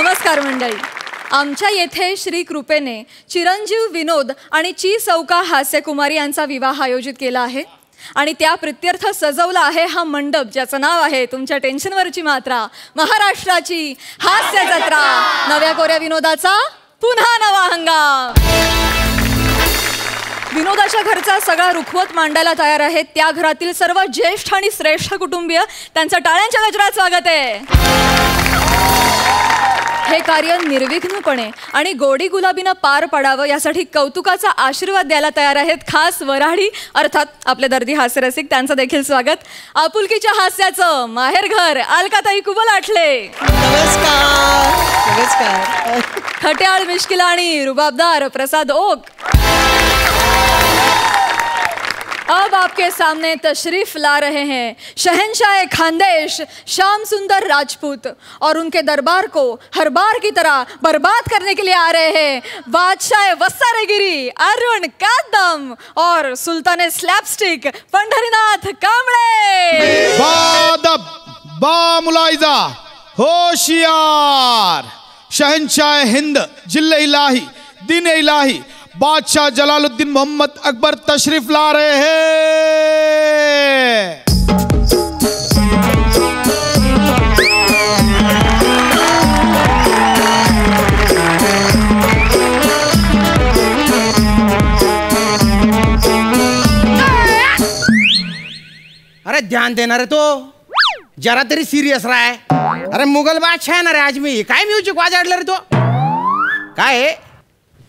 नमस्कार मंडळी. आमच्या येथे श्री कृपेने चिरंजीव विनोद आणि ची सौका हास्यकुमारी यांचा विवाह आयोजित केला आहे आणि त्या प्रित्यर्थ सजवला आहे हा मंडप ज्याचं नाव आहे तुमच्या टेन्शनवरची मात्रा, महाराष्ट्राची हास्य जत्रा. नव्या कोऱ्या विनोदाचा पुन्हा नवा हंगाम. विनोदाच्या घरचा सगळा रुखवत मांडायला तयार आहेत त्या घरातील सर्व ज्येष्ठ आणि श्रेष्ठ कुटुंबीय. त्यांचं टाळ्यांच्या गजरात स्वागत आहे. हे कार्य निर्विघ्नपणे आणि गोडी गुलाबीनं पार पाडावं यासाठी कौतुकाचा आशीर्वाद द्यायला तयार आहेत खास वऱ्हाडी अर्थात आपले दर्दी हास्यरसिक. त्यांचं देखील स्वागत. आपुलकीच्या हास्याचं माहेरघर अलकाताई कुबलाटले. नमस्कार. नमस्कार. खट्याळ मिश्किल आणि रुबाबदार प्रसाद ओक. अब आपके सामने तशरीफ ला रहे हैं शहंशाह खानदेश श्याम सुंदर राजपूत और उनके दरबार को हर बार की तरह बर्बाद करने के लिए आ रहे हैं बादशाह वस्सारेगिरी अरुण कादम और सुल्तान स्लैपस्टिक पंढरीनाथ कांबळे. बा मुलाइजा होशियार. शहंशाह हिंद जिल्ले इलाही दिन इलाही बादशाह जलालुद्दीन मोहम्मद अकबर तशरीफ ला रहे हैं. अरे ध्यान देना रे तो जरा तरी सिरियस रहा है. अरे मुघल बादशाह आहे ना रे आज मी. काय म्युझिक वाजवलं रे तो. काय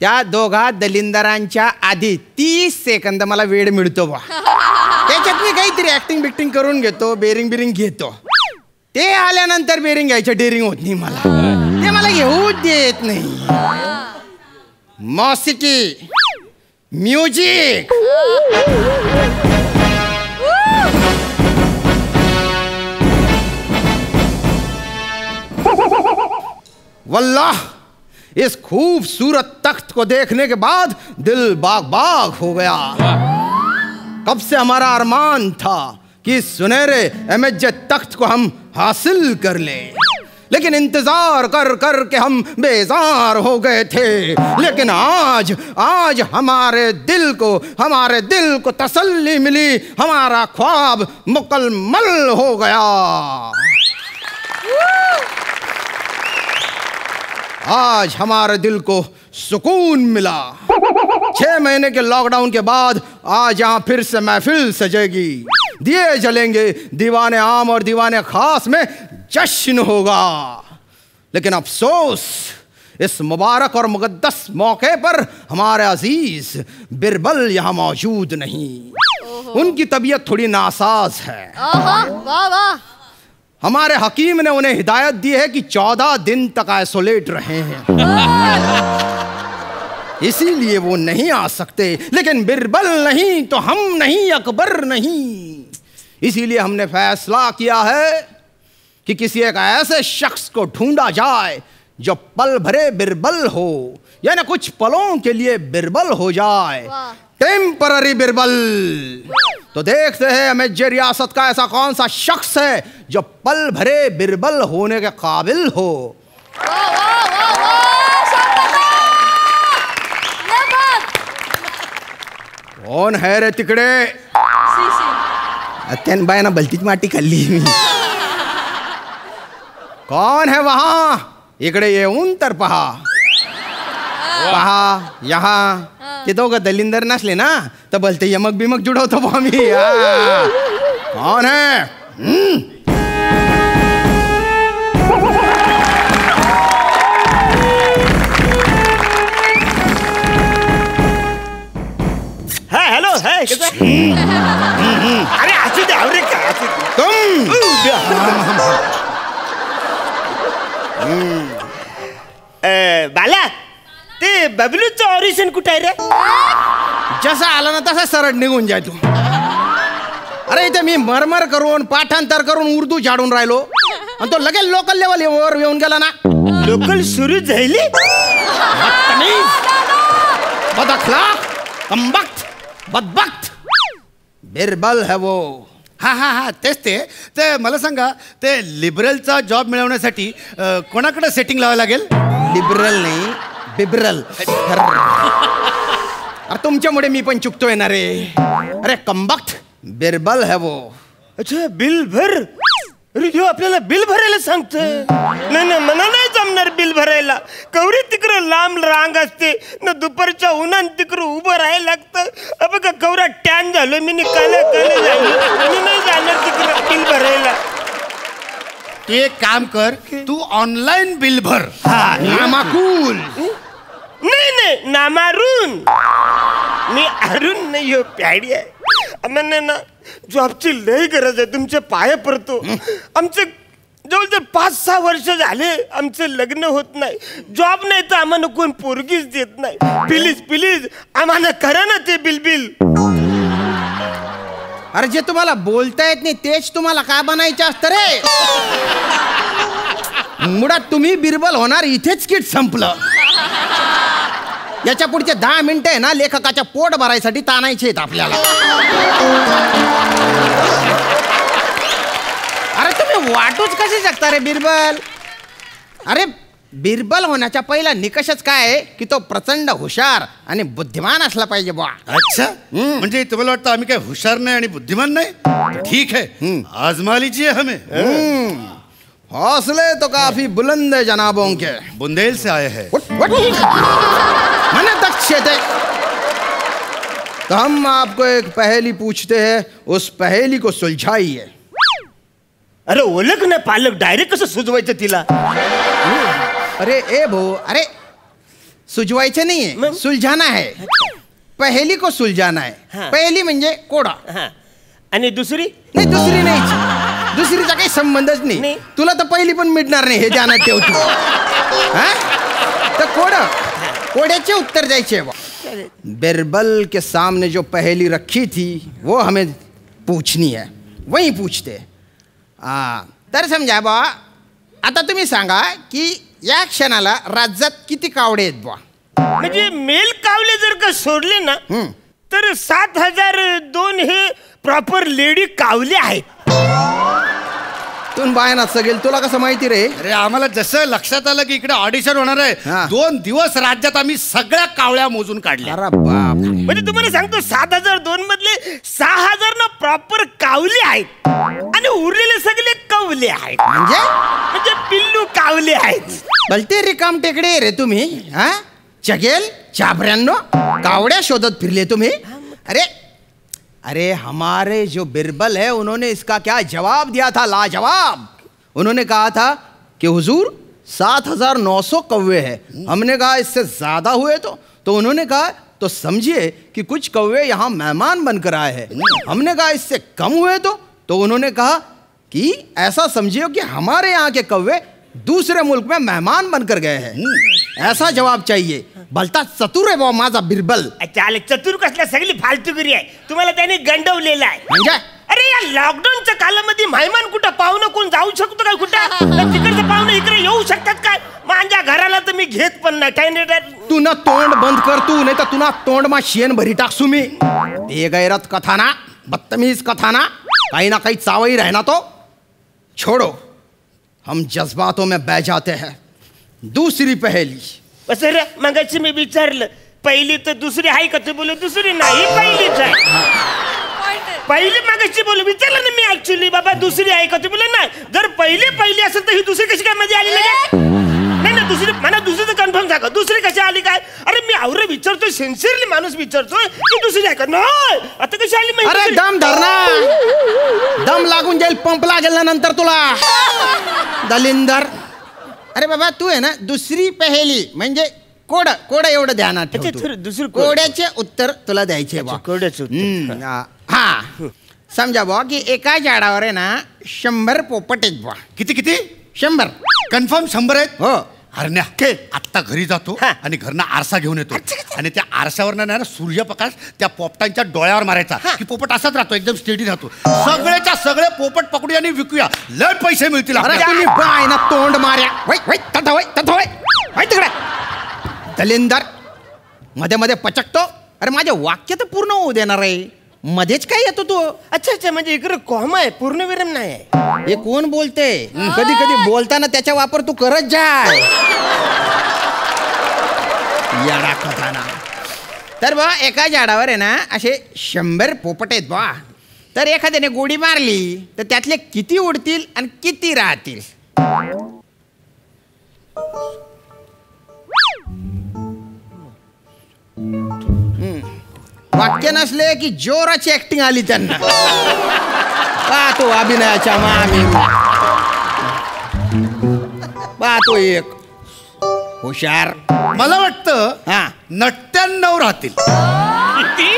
त्या दोघा दलिंदरांच्या आधी 30 सेकंद मला वेळ मिळतो बा. त्याच्यात मी काहीतरी ऍक्टिंग बिक्टिंग करून घेतो, बेरिंग बिरिंग घेतो. ते आल्यानंतर बेरिंग घ्यायचं डेअरिंग होत नाही मला. ते मला घेऊच देत नाही. मौसिकी म्युझिक. वल्लाह इस खूबसूरत तख्त को देखने के बाद दिल बाग बाग हो गया. कब से हमारा अरमान था कि सुनहरे एमएज तख्त को हम हासिल कर ले, लेकिन इंतजार कर कर के हम बेजार हो गए थे. लेकिन आज हमारे दिल को तसल्ली मिली. हमारा ख्वाब मुकम्मल हो गया. आज हमारे दिल को सुकून मिला. 6 महीने के लॉकडाउन के बाद आज यहाँ फिर से महफिल सजेगी. दिए जलेंगे. दीवाने आम और दीवाने खास में जश्न होगा. लेकिन अफसोस इस मुबारक और मुकद्दस मौके पर हमारे अजीज बिरबल यहाँ मौजूद नहीं. उनकी तबीयत थोड़ी नासाज है. वाह वाह. हमारे हकीम ने उन्हें हिदायत दी है कि 14 दिन तक आइसोलेट रहे हैं. इसीलिए वो नहीं आ सकते. लेकिन बिरबल नहीं तो हम नहीं, अकबर नहीं. इसीलिए हमने फैसला किया है कि किसी एक ऐसे शख्स को ढूंढा जाए जो पल भरे बिरबल हो, यानी कुछ पलों के लिए बिरबल हो जाए. टेम्पररी बिरबल. तो देखते हैं हमें रियासत का ऐसा कौन सा शख्स है जो पल भरे बिरबल होने के काबिल हो. कौन है रे तिकडे. अत्यंत बाय ना भलतीच माटी खाल्ली मी. कौन है वहां. इकडे येऊन तर पहा. यहाँ ते दोघं दलिंदर नसले ना तर बोलते यमक बिमक जुडवतो बा मी. कौन है. हाँ हेलो है. अरे असू दे आवरे का तुम. बाला ते बबलूचं ऑडिशन कुठे आहे रे. जसा आला ना तसा सरळ निघून जाय तू. अरे इथे मी मरमर करून पाठांतर करून उर्दू झाडून राहिलो आणि तो लगेच लोकल लेवल वर येऊन गेला ना. लोकल सुरू झाली. बदअखलाक, कमबख्त, बदबख्त. बिरबल है वो. हा हा हा तेच ते मला सांगा ते लिबरलचा जॉब मिळवण्यासाठी कोणाकडे सेटिंग लावावं लागेल? लिबरल नाही, बिबरल. अरे तुमच्यामुळे मी पण चुकतोय ना रे. अरे कंबख्त बिरबल है वो. अच्छा, बिल भर. अरे देव, आपल्याला बिल भरायला सांगतोय. नाही नाही, मला नाही जमणार बिल भरायला. कवरी तिकडं लांब रांग असते ना, दुपारच्या उन्हात तिकडं उभं राहायला लागतं. बघा कवरा टॅन झालो मी, काले नाही जाणार तिकडं बिल भरायला. तू एक काम कर, तू ऑनलाईन बिल भर. नामाकूल. नाही नामारून. मी अरुण नाही हो, प्याडी आहे. आम्हाला ना जॉबची लई गरज आहे, तुमचे पाय पडतो. आमचे जवळजवळ 5-6 वर्ष झाले आमचं लग्न होत नाही. जॉब नाही तर आम्हाला कोण पोरगीच देत नाही. प्लीज प्लीज आम्हाला करा ना ते बिल. अरे जे तुम्हाला बोलता येत नाही तेच तुम्हाला काय बनायचं असतं रे. मुळात तुम्ही बिरबल होणार इथेच किट संपलं. याच्या पुढचे 10 मिनिटं आहे ना, लेखकाच्या पोट भरायसाठी ताणायचे आहेत आपल्याला. अरे तुम्ही वाटूच कसे शकता रे बिरबल. अरे बिरबल होण्याचा पहिला निकषच काय आहे की तो प्रचंड हुशार आणि बुद्धिमान असला पाहिजे बुवा. अच्छा, म्हणजे तुम्हाला वाटतं आम्ही काय हुशार नाही आणि बुद्धिमान नाही? ठीक है, आजमा लीजिए हमें. हौसले तो काफी बुलंद है जनाबों के. बुंदेल से आए हैं. मने दक्ष थे. तो हम आपको एक पहेली पूछते हैं, उस पहेली को सुलझाइए. अरे ओळख ना पालक, डायरेक्ट कसं सुचवायचं तिला? अरे ए भो, अरे सुझवायचं नाहीये, सुलझाना है. पहेली को सुलझाना है. पहेली म्हणजे कोडा. आणि दुसरी? नाही दुसरी नाही, दुसरीचा काही संबंधच नाही. तुला तर पहिली पण मिळणार नाही हे ध्यानात ठेव तू. तर कोड्याचे उत्तर द्यायचे. बिरबल के सामने जो पहेली रखी थी वो हमें पूछनी है, वही पूछते. तर समजा बा, आता तुम्ही सांगा की या क्षणाला राज्यात किती कावडे आहेत बा? म्हणजे मेल कावले जर का सोडले ना तर 7002 हे प्रॉपर लेडी कावले आहेत. तू बायना सगळे तुला कसं माहिती रे? अरे आम्हाला जसं लक्षात आलं की इकडे ऑडिशन होणार आहे, 2 दिवस राज्यात आम्ही सगळ्या कावळ्या मोजून काढल्या. अरे बाप. म्हणजे तुम्हाला सांगतो 7002 मधले 6000 ना प्रॉपर कावले आहेत आणि उरलेले सगळे कवले आहेत. म्हणजे पिल्लू कावले आहेत. भलते रिकाम टेकडे रे तुम्ही. चगेल चाबऱ्यांनो, कावड्या शोधत फिरले तुम्ही. अरे हमारे जो बिरबल है उन्होंने इसका क्या जवाब दिया था, लाजवाब. उन्होंने कहा था कि हुजूर 7900 कौवे हैं. हमने कहा इससे ज्यादा हुए तो उन्होंने कहा तो समझिए कि कुछ कौवे यहाँ मेहमान बनकर आए हैं. हमने कहा इससे कम हुए तो उन्होंने कहा कि ऐसा समझिए कि हमारे यहाँ के कौवे दूसरे मुल्क में मेहमान बनकर गए हैं. ऐसा जवाब चाहिए. भलता चतुर आहे बाबा माझा बिरबल. चाल चतुर कसला, सगळी फालतूगिरी आहे. तुम्हाला त्याने गंडवलेला आहे. म्हणजे अरे या लॉकडाऊनच्या कालामध्ये मेहमान कुठं पाहुणं कोण जाऊ शकतो का? कुठं तिकडचं पाहुणं इकडे येऊ शकतात काय? माझ्या घराला तर मी घेत पण नाही. तू ना तोंड बंद कर तू, नाही तर तुला तोंड मा शेण भरी टाकसू मी. ते गैरत कथा ना, बदतमीज कथा ना, काही ना काही चावई रहना तो छोड़ो. हम जज्बातों में बह जाते हैं. दूसरी पहेली. सर मगाशी मी विचारलं, पहिली तर दुसरी आहे का? तू बोलू दुसरी नाही, पहिलीच आहे. पहिली मगाशी बोलू विचारलं ना मी ऍक्च्युली, बाबा दुसरी आहे का? तू बोलू नाही. जर पहिली असेल तर ही दुसरी कशी काय मध्ये आली? नाही ना दुसरी, मला दुसरीचं कन्फर्म सांगा, दुसरी कशी आली काय? अरे मी आवरे विचारतोय, सिन्सिअरली माणूस विचारतोय की दुसरी आहे का? नाही, आता कशी आली? अरे दम धरना, दम लागून जाईल, पंप लागेल ना नंतर तुला दलिंदर. अरे बाबा तू आहे ना, दुसरी पहेली म्हणजे कोड एवढं ध्यानात ठेव. दुसरी कोड्याचे उत्तर तुला द्यायचे बा. कोड्याचं हा समजा बा की एका झाडावर आहे ना 100 पोपट आहेत बा. किती 100. कन्फर्म 100 आहेत? हो. हरण्या आत्ता घरी जातो आणि घरनं आरसा घेऊन येतो आणि त्या आरशावर ना सूर्यप्रकाश त्या पोपटांच्या डोळ्यावर मारायचा की पोपट असाच राहतो, एकदम स्टेडी राहतो. सगळेच्या सगळे पोपट पकडूया आणि विकूया, लय पैसे मिळतील. तुम्ही बाय ना तोंड मार्या. तिकडे दलिंदर मध्ये मध्ये पचकतो. अरे माझे वाक्य तर पूर्ण होऊ देणार आहे. मध्येच काय येतो तू? अच्छा अच्छा, म्हणजे इकडे कॉमा आहे, पूर्णविराम नाही आहे. हे कोण बोलते? कधी कधी बोलताना त्याचा वापर तू करत जाय. याडा कथाना. तर बा एका झाडावर आहे ना असे 100 पोपट आहेत बा. तर एखाद्याने गोडी मारली तर त्यातले किती उडतील आणि किती राहतील? वाक्य नसले की जोराची ऍक्टिंग आली त्यांना. पाहतो अभिनयाच्या मामी, पाहतो एक हुशार. मला वाटतं हा 99 राहतील. किती?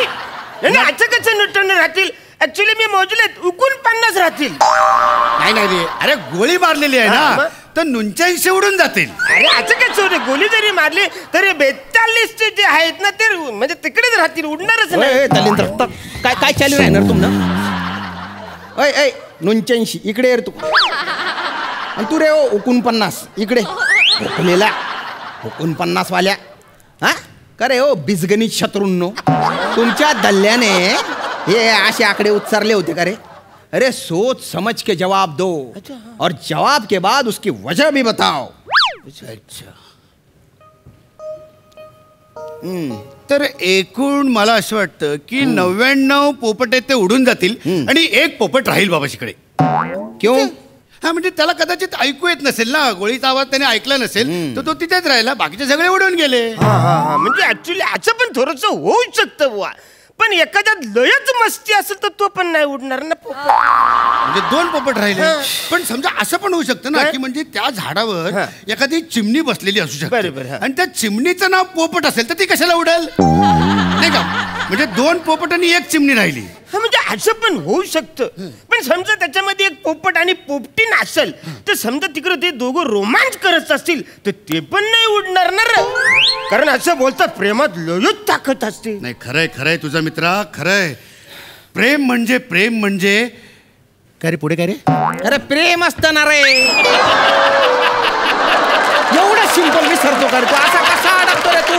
नाही अचानक 99 राहतील. ऍक्च्युली मी मोजलेत, उकून 50 राहतील. नाही नाही रे, अरे गोळी मारलेली आहे हा, ना, मग? तर 89 उडून जातील. अरे अचानक चोरी गोली जरी मारली तरी 42 जे आहेत ना ते म्हणजे तिकडेच राहतील, उडणारच नाही. दलिंद्र काय काय चालू राहणार तुमनं? ऐ ऐ 89 इकडे ये रे तू. आणि तू रे ओ 49 इकडे. हुकलेला 49 वाल्या. हा का रे ओ बिजगणित शत्रूंनो, तुमच्या दल्ल्याने हे असे आकडे उच्चारले होते का रे? अरे सोच समझ के जवाब दो और जवाब के बाद उसकी वजह भी बताओ. तर एकूण मला असं वाटतं की 99 पोपट आहेत ते उडून जातील आणि एक पोपट राहील बाबाशीकडे. क्यों? हा म्हणजे त्याला कदाचित ऐकू येत नसेल ना, गोळीचा आवाज त्याने ऐकला नसेल, तर तो तिथेच राहिला, बाकीचे सगळे उडून गेले. हा म्हणजे ऍक्च्युली असं पण थोडस होऊ शकतं बुवा. पण एखाद्यात लयच मस्ती असेल तर तो पण नाही उडणार ना पोपट. म्हणजे 2 पोपट राहिले. पण समजा असं पण होऊ शकतं ना की म्हणजे त्या झाडावर एखादी चिमणी बसलेली असू शकते बरोबर, हा. आणि त्या चिमणीचं नाव पोपट असेल तर ती कशाला उडेल? नाही का? म्हणजे 2 पोपट आणि 1 चिमणी राहिली. हा म्हणजे असं पण होऊ शकतं. पण समजा त्याच्यामध्ये एक पोपट आणि पोपटीन असेल तर समजा तिकडे ते दोघं रोमांच करत असतील तर ते पण नाही उडणार ना रे. कारण असं बोलतात प्रेमात लयच ताकद असते. नाही खरंय खरंय तुझा मित्रा, खरंय. प्रेम म्हणजे काय रे पुढे काय रे? अरे प्रेम असतं ना रे. एवढं सिंपल विसरतो का रे तू? असा कसा अडकतो रे तू?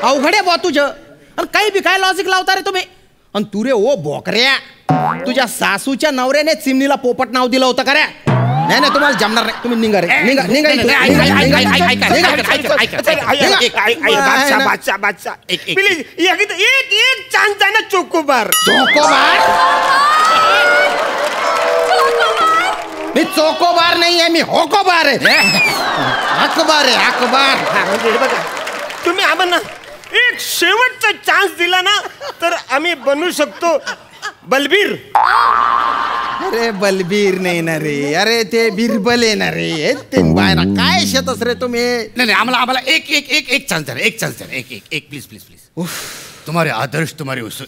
अवघड आहे बा तुझं. आणि काही बी काय लॉजिक लावता रे तुम्ही? आणि तू रे ओ बोकऱ्या, तुझ्या सासूच्या नवऱ्याने चिमणीला पोपट नाव दिलं होतं का रे? नाही नाही तुम्हाला जमणार नाही. तुम्ही निघा रे, निघा निघा इथून. प्लीज एक चान्स द्या ना चोकोबार. चोकोबार? मी चोकोबार नाही आहे, मी होकोबार आहे. अकबार आहे अकबार. हा, म्हणजे बघा तुम्ही आम्हाला एक शेवटचा चान्स दिला ना तर आम्ही बनवू शकतो बलबीर. अरे बलबीर नाही ना रे, अरे ते बिरबल आहे ना रे. ते बायना काय शेतच रे तुम्ही. नाही आम्हाला एक चान्स द्या, एक चान्स द्या, एक प्लीज प्लीज प्लीज. तुम्हारे आदर्श तुम्हारे उसूल.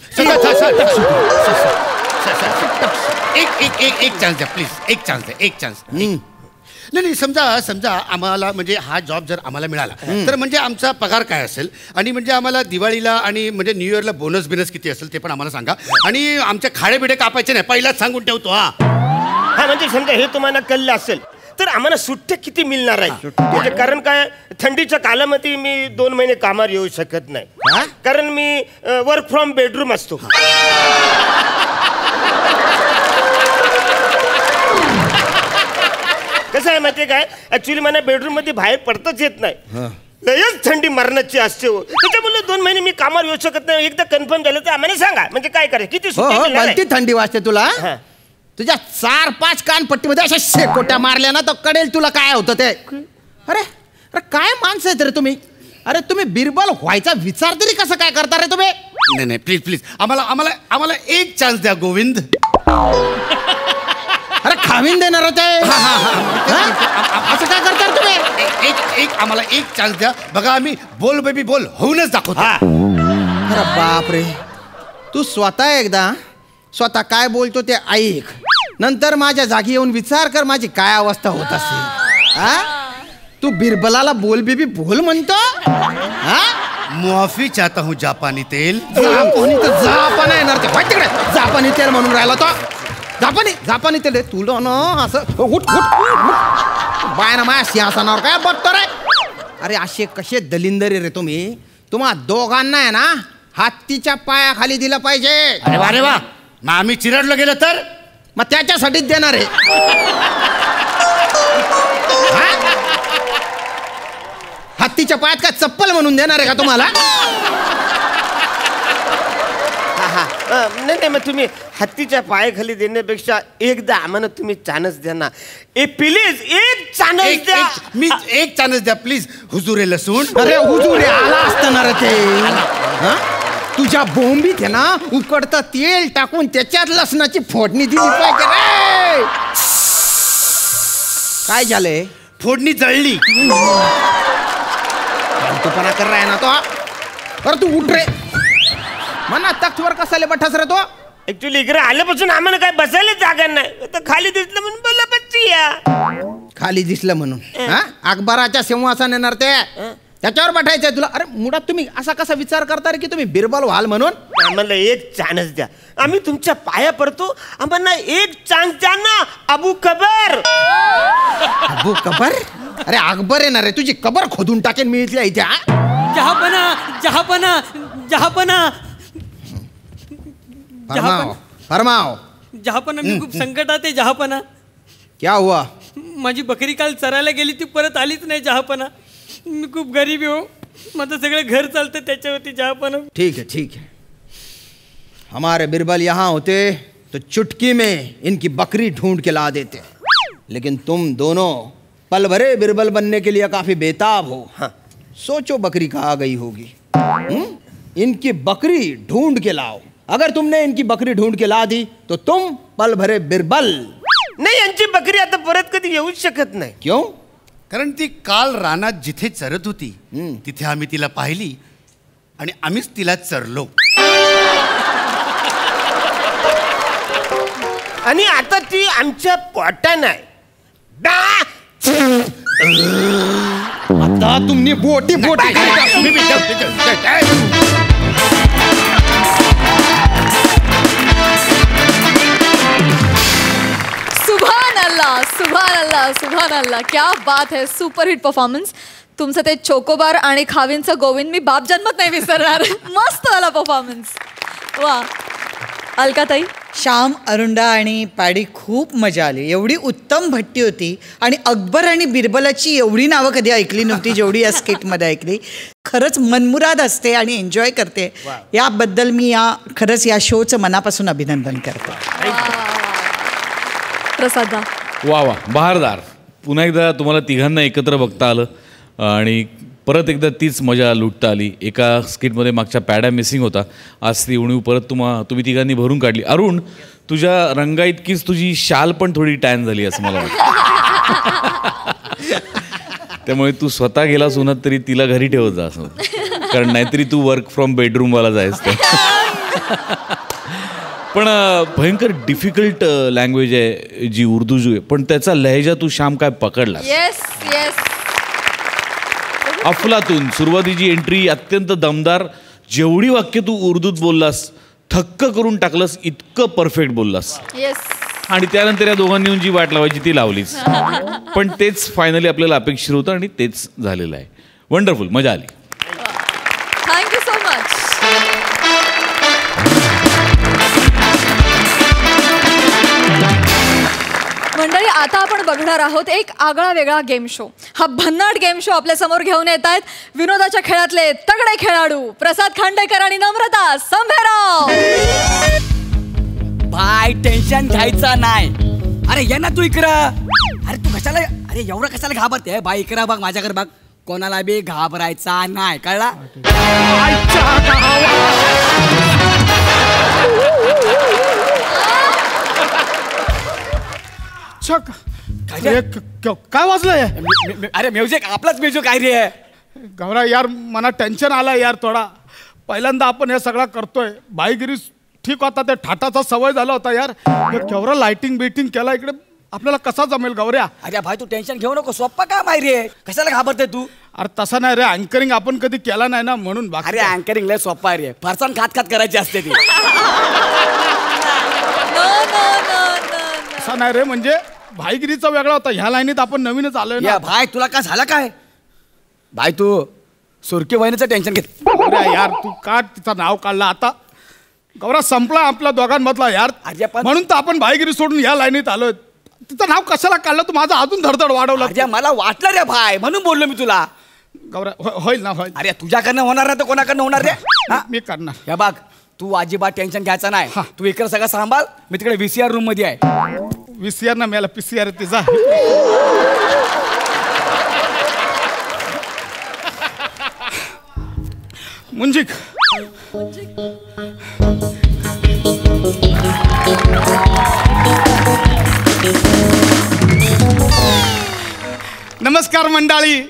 एक चान्स द्या प्लीज, एक चान्स द्या, एक चान्स. नाही समजा आम्हाला म्हणजे हा जॉब जर आम्हाला मिळाला तर म्हणजे आमचा पगार काय असेल आणि म्हणजे आम्हाला दिवाळीला आणि म्हणजे न्यू इयरला बोनस बिनस किती असेल ते पण आम्हाला सांगा. आणि आमचे खाडे बिडे कापायचे नाही, पहिलाच सांगून ठेवतो. हा म्हणजे समजा हे तुम्हाला कळलं असेल तर आम्हाला सुट्ट्या किती मिळणार आहे? म्हणजे कारण काय थंडीच्या कालामध्ये मी 2 महिने कामावर येऊ शकत नाही, कारण मी वर्क फ्रॉम बेडरूम असतो. कसं आहे माहितीये काय, ऍक्च्युली मला बेडरूम मध्ये बाहेर पडताच येत नाही. लयच थंडी मरणाची असते हो. त्याच्यामुळे 2 महिने मी कामावर येऊ शकत नाही. एकदा कन्फर्म झालं तर आम्हाला सांगा, म्हणजे काय करायचं, किती सुट्टी मिळणार आहे? किती थंडी वाजते तुला? तुझ्या 4-5 कानपट्टीमध्ये अशा शेकोट्या मारल्या ना तर कळेल तुला काय होतं ते. अरे अरे काय माणसं आहेत रे तुम्ही. अरे तुम्ही बिरबल व्हायचा विचार तरी कसं काय करता रे तुम्ही? नाही प्लीज प्लीज आम्हाला एक चान्स द्या गोविंद. अरे खावीन देणार होते. असं काय करता तुम्ही? एक आम्हाला एक चान्स द्या. बघा आम्ही बोल बेबी बोल होऊनच दाखवतो. अरे बाप रे, तू स्वतः काय बोलतो ते ऐक, नंतर माझ्या जागी येऊन विचार कर माझी काय अवस्था होत असेल. तू बिरबलाला बोल बेबी बोल म्हणतो. माफी चाहता हूँ जापानी तेल. जापान येणार ते तिकडे जापानी तेल म्हणून राहिला तो. जापानी तेल तुला ना असं उठ बाय ना माझ्या सिंहासनावर काय बघतो रे. अरे असे कसे दलिंदरी रे तुम्ही. तुम्हा दोघांना आहे ना हत्तीच्या पायाखाली दिलं पाहिजे. अरे वा रे वा. मग आम्ही चिरडलं गेलं तर मग त्याच्यासाठीच देणार आहे. हत्तीच्या पायात काय चप्पल म्हणून देणार आहे का तुम्हाला? नाही मग तुम्ही हत्तीच्या पायाखाली देण्यापेक्षा एकदा आम्हाला तुम्ही चान्स द्या ना. प्लीज एक चान्स द्या. मी एक चान्स द्या प्लीज. हुजूर लसूण. अरे हुजूर आला असताना ते तुझ्या बोंबीत आहे ना उकडतं तेल टाकून त्याच्यात लसणाची फोडणी दिली पाहिजे रे. काय झालंय? फोडणी जळली. फालतूपणा कर रहा है ना तो. अरे तू उठ रे. म्हणा तख्तवर कसाले बठास रे तो. ऍक्च्युली इकडे आल्यापासून आम्हाला काय बसायला जागा नाही. तर खाली दिसलं म्हणून बोला बच्ची या. खाली दिसलं म्हणून अकबराच्या सिंहासन येणार ते त्याच्यावर बठायचंय तुला. अरे मुळात तुम्ही असा कसा विचार करता रे की तुम्ही बिरबल व्हाल म्हणून? आम्हाला एक चान्स द्या. आम्ही तुमच्या पाया पडतो. आम्हाला एक चान्स द्या ना. अबू कबर. अबू कबर? अरे अकबर येणार रे तुझी कबर खोदून टाकेन मी इथल्या इथे. जहापना जहापना जहापना फरमाओ फरमाओ. जहापना मी खूप संकटात आहे जहापना. क्या हुआ? माझी बकरी काल चरायला गेली ती परत आलीच नाही जहापना. मी खूप गरीब आहे हो. माझं सगळं घर चालतं त्याच्यावरती जहापना. ठीक है. हमारे बिरबल यहाँ होते तो चुटकी में इनकी बकरी ढूंढ के ला देते. लेकिन तुम दोनों पल भरे बिरबल बनने के लिए काफी बेताब हो. सोचो बकरी कहाँ गई होगी. इनकी बकरी ढूंढ के लाओ. अगर तुमने इनकी बकरी ढूंढ के ला दी तो तुम पल भरे बिरबल. नाही यांची बकरी आता परत कधी येऊच शकत नाही. क्यों? कारण ती काल रानात जिथे चरत होती तिथे आम्ही तिला पाहिली आणि आम्हीच तिला चरलो. आणि आता ती आमच्या पोटात नाही. आता तुमने बोटी सुभान अल्लाह. क्या बात है. Super hit performance. तुमचं ते चोकोबार आणि खावींचं गोविंद मी बाप जन्मत नाही विसरणार. मस्त झाला परफॉर्मन्स. वा. अलकाताई? श्याम, अरुंडा आणि पॅडी खूप मजा आली. एवढी उत्तम भट्टी होती आणि अकबर आणि बिरबलाची एवढी नावं कधी ऐकली नव्हती जेवढी या स्किटमध्ये ऐकली. खरंच मनमुराद असते आणि एन्जॉय करते. याबद्दल मी खरंच या शोचं मनापासून अभिनंदन करते. प्रसादा? वा वा, बहारदार. पुन्हा एकदा तुम्हाला तिघांना एकत्र बघता आलं आणि परत एकदा तीच मजा लुटता आली. एका स्किटमध्ये मागच्या पॅडा मिसिंग होता. आज ती उणीव परत तुम्ही तिघांनी भरून काढली. अरुण, तुझ्या रंगा इतकीच तुझी शाल पण थोडी टॅन झाली असं मला वाटतं. त्यामुळे तू स्वतः गेलास उन्हात तरी तिला घरी ठेवत जा असं. कारण नाहीतरी तू वर्क फ्रॉम बेडरूमवाला जायस. पण भयंकर डिफिकल्ट लँग्वेज आहे जी उर्दू जो आहे. पण त्याचा लहेजा तू श्याम काय पकडला. येस. अफलातून सुरुवातीची एंट्री अत्यंत दमदार. जेवढी वाक्य तू उर्दूत बोललास थक्क करून टाकलंस. इतकं परफेक्ट बोललास. येस. आणि त्यानंतर या दोघांनी येऊन जी वाट लावायची ती लावलीच. पण तेच फायनली आपल्याला अपेक्षित होतं आणि तेच झालेलं आहे. वंडरफुल. मजा आली. Thank you so much. मंडळी, आता आपण बघणार आहोत एक आगळा वेगळा गेम शो. हा भन्नाट गेम शो आपल्या समोर घेऊन येत आहेत विनोदाच्या खेळातले तगडे खेळाडू प्रसाद खांडेकर आणि नम्रता संभेराव. बाय, टेन्शन घ्यायचा नाही. अरे ये ना तू इकडं. अरे तू कशाला, अरे एवढं कशाला घाबरते बाय. इकडं बघ, माझ्याकडे बघ. कोणाला बी घाबरायचा नाही, कळला? काय वाजलंय? अरे म्युझिक, आपलाच म्युझिक आहे रे. गौरा यार, मला टेन्शन आलं यार थोडा. पहिल्यांदा आपण हे सगळं करतोय. भाईगिरी ठीक होता, ते ठाटाचा सवय झाला होता यार. केवढं लाइटिंग बिटिंग केला इकडे, आपल्याला कसा जमेल गौऱ्या? अरे भाई तू टेन्शन घेऊ नको, सोप्पा काम आहे रे. कशाला घाबरते तू? अरे तसं नाही रे, अँकरिंग आपण कधी केला नाही ना म्हणून. अरे अँकरिंग लय सोप्पा आहे रे. फरसाण खात खात करायची असते ती. असं नाही रे, म्हणजे भाईगिरीचा वेगळा होता. ह्या लाईनीत आपण नवीनच आलोय ना. भाई तुला काय झालं काय? भाई तू सुरके वहिनीचं टेन्शन घेत. गौऱ्या यार तू का तिचं नाव काढलं आता? गौरा संपला आपल्या दोघांमधला यार. अरे पण- म्हणून तर आपण भाईगिरी सोडून या लाईनीत आलोय. तिचं नाव कशाला काढलं? तू माझं अजून धडधड वाढवलं. अरे मला वाटलं रे भाई, म्हणून बोललो मी तुला. गौरा होईल ना, होईल. अरे तुझ्याकडनं होणार ना तर कोणाकडनं होणार रे? हा? मी करणार. या बघ, तू अजिबात टेन्शन घ्यायचं नाही. तू इकडे सगळं सांभाळ, मी तिकडे VCR रूम मध्ये आहे. VCR ना मला PCR तिचा. मुंजिक नमस्कार मंडळी.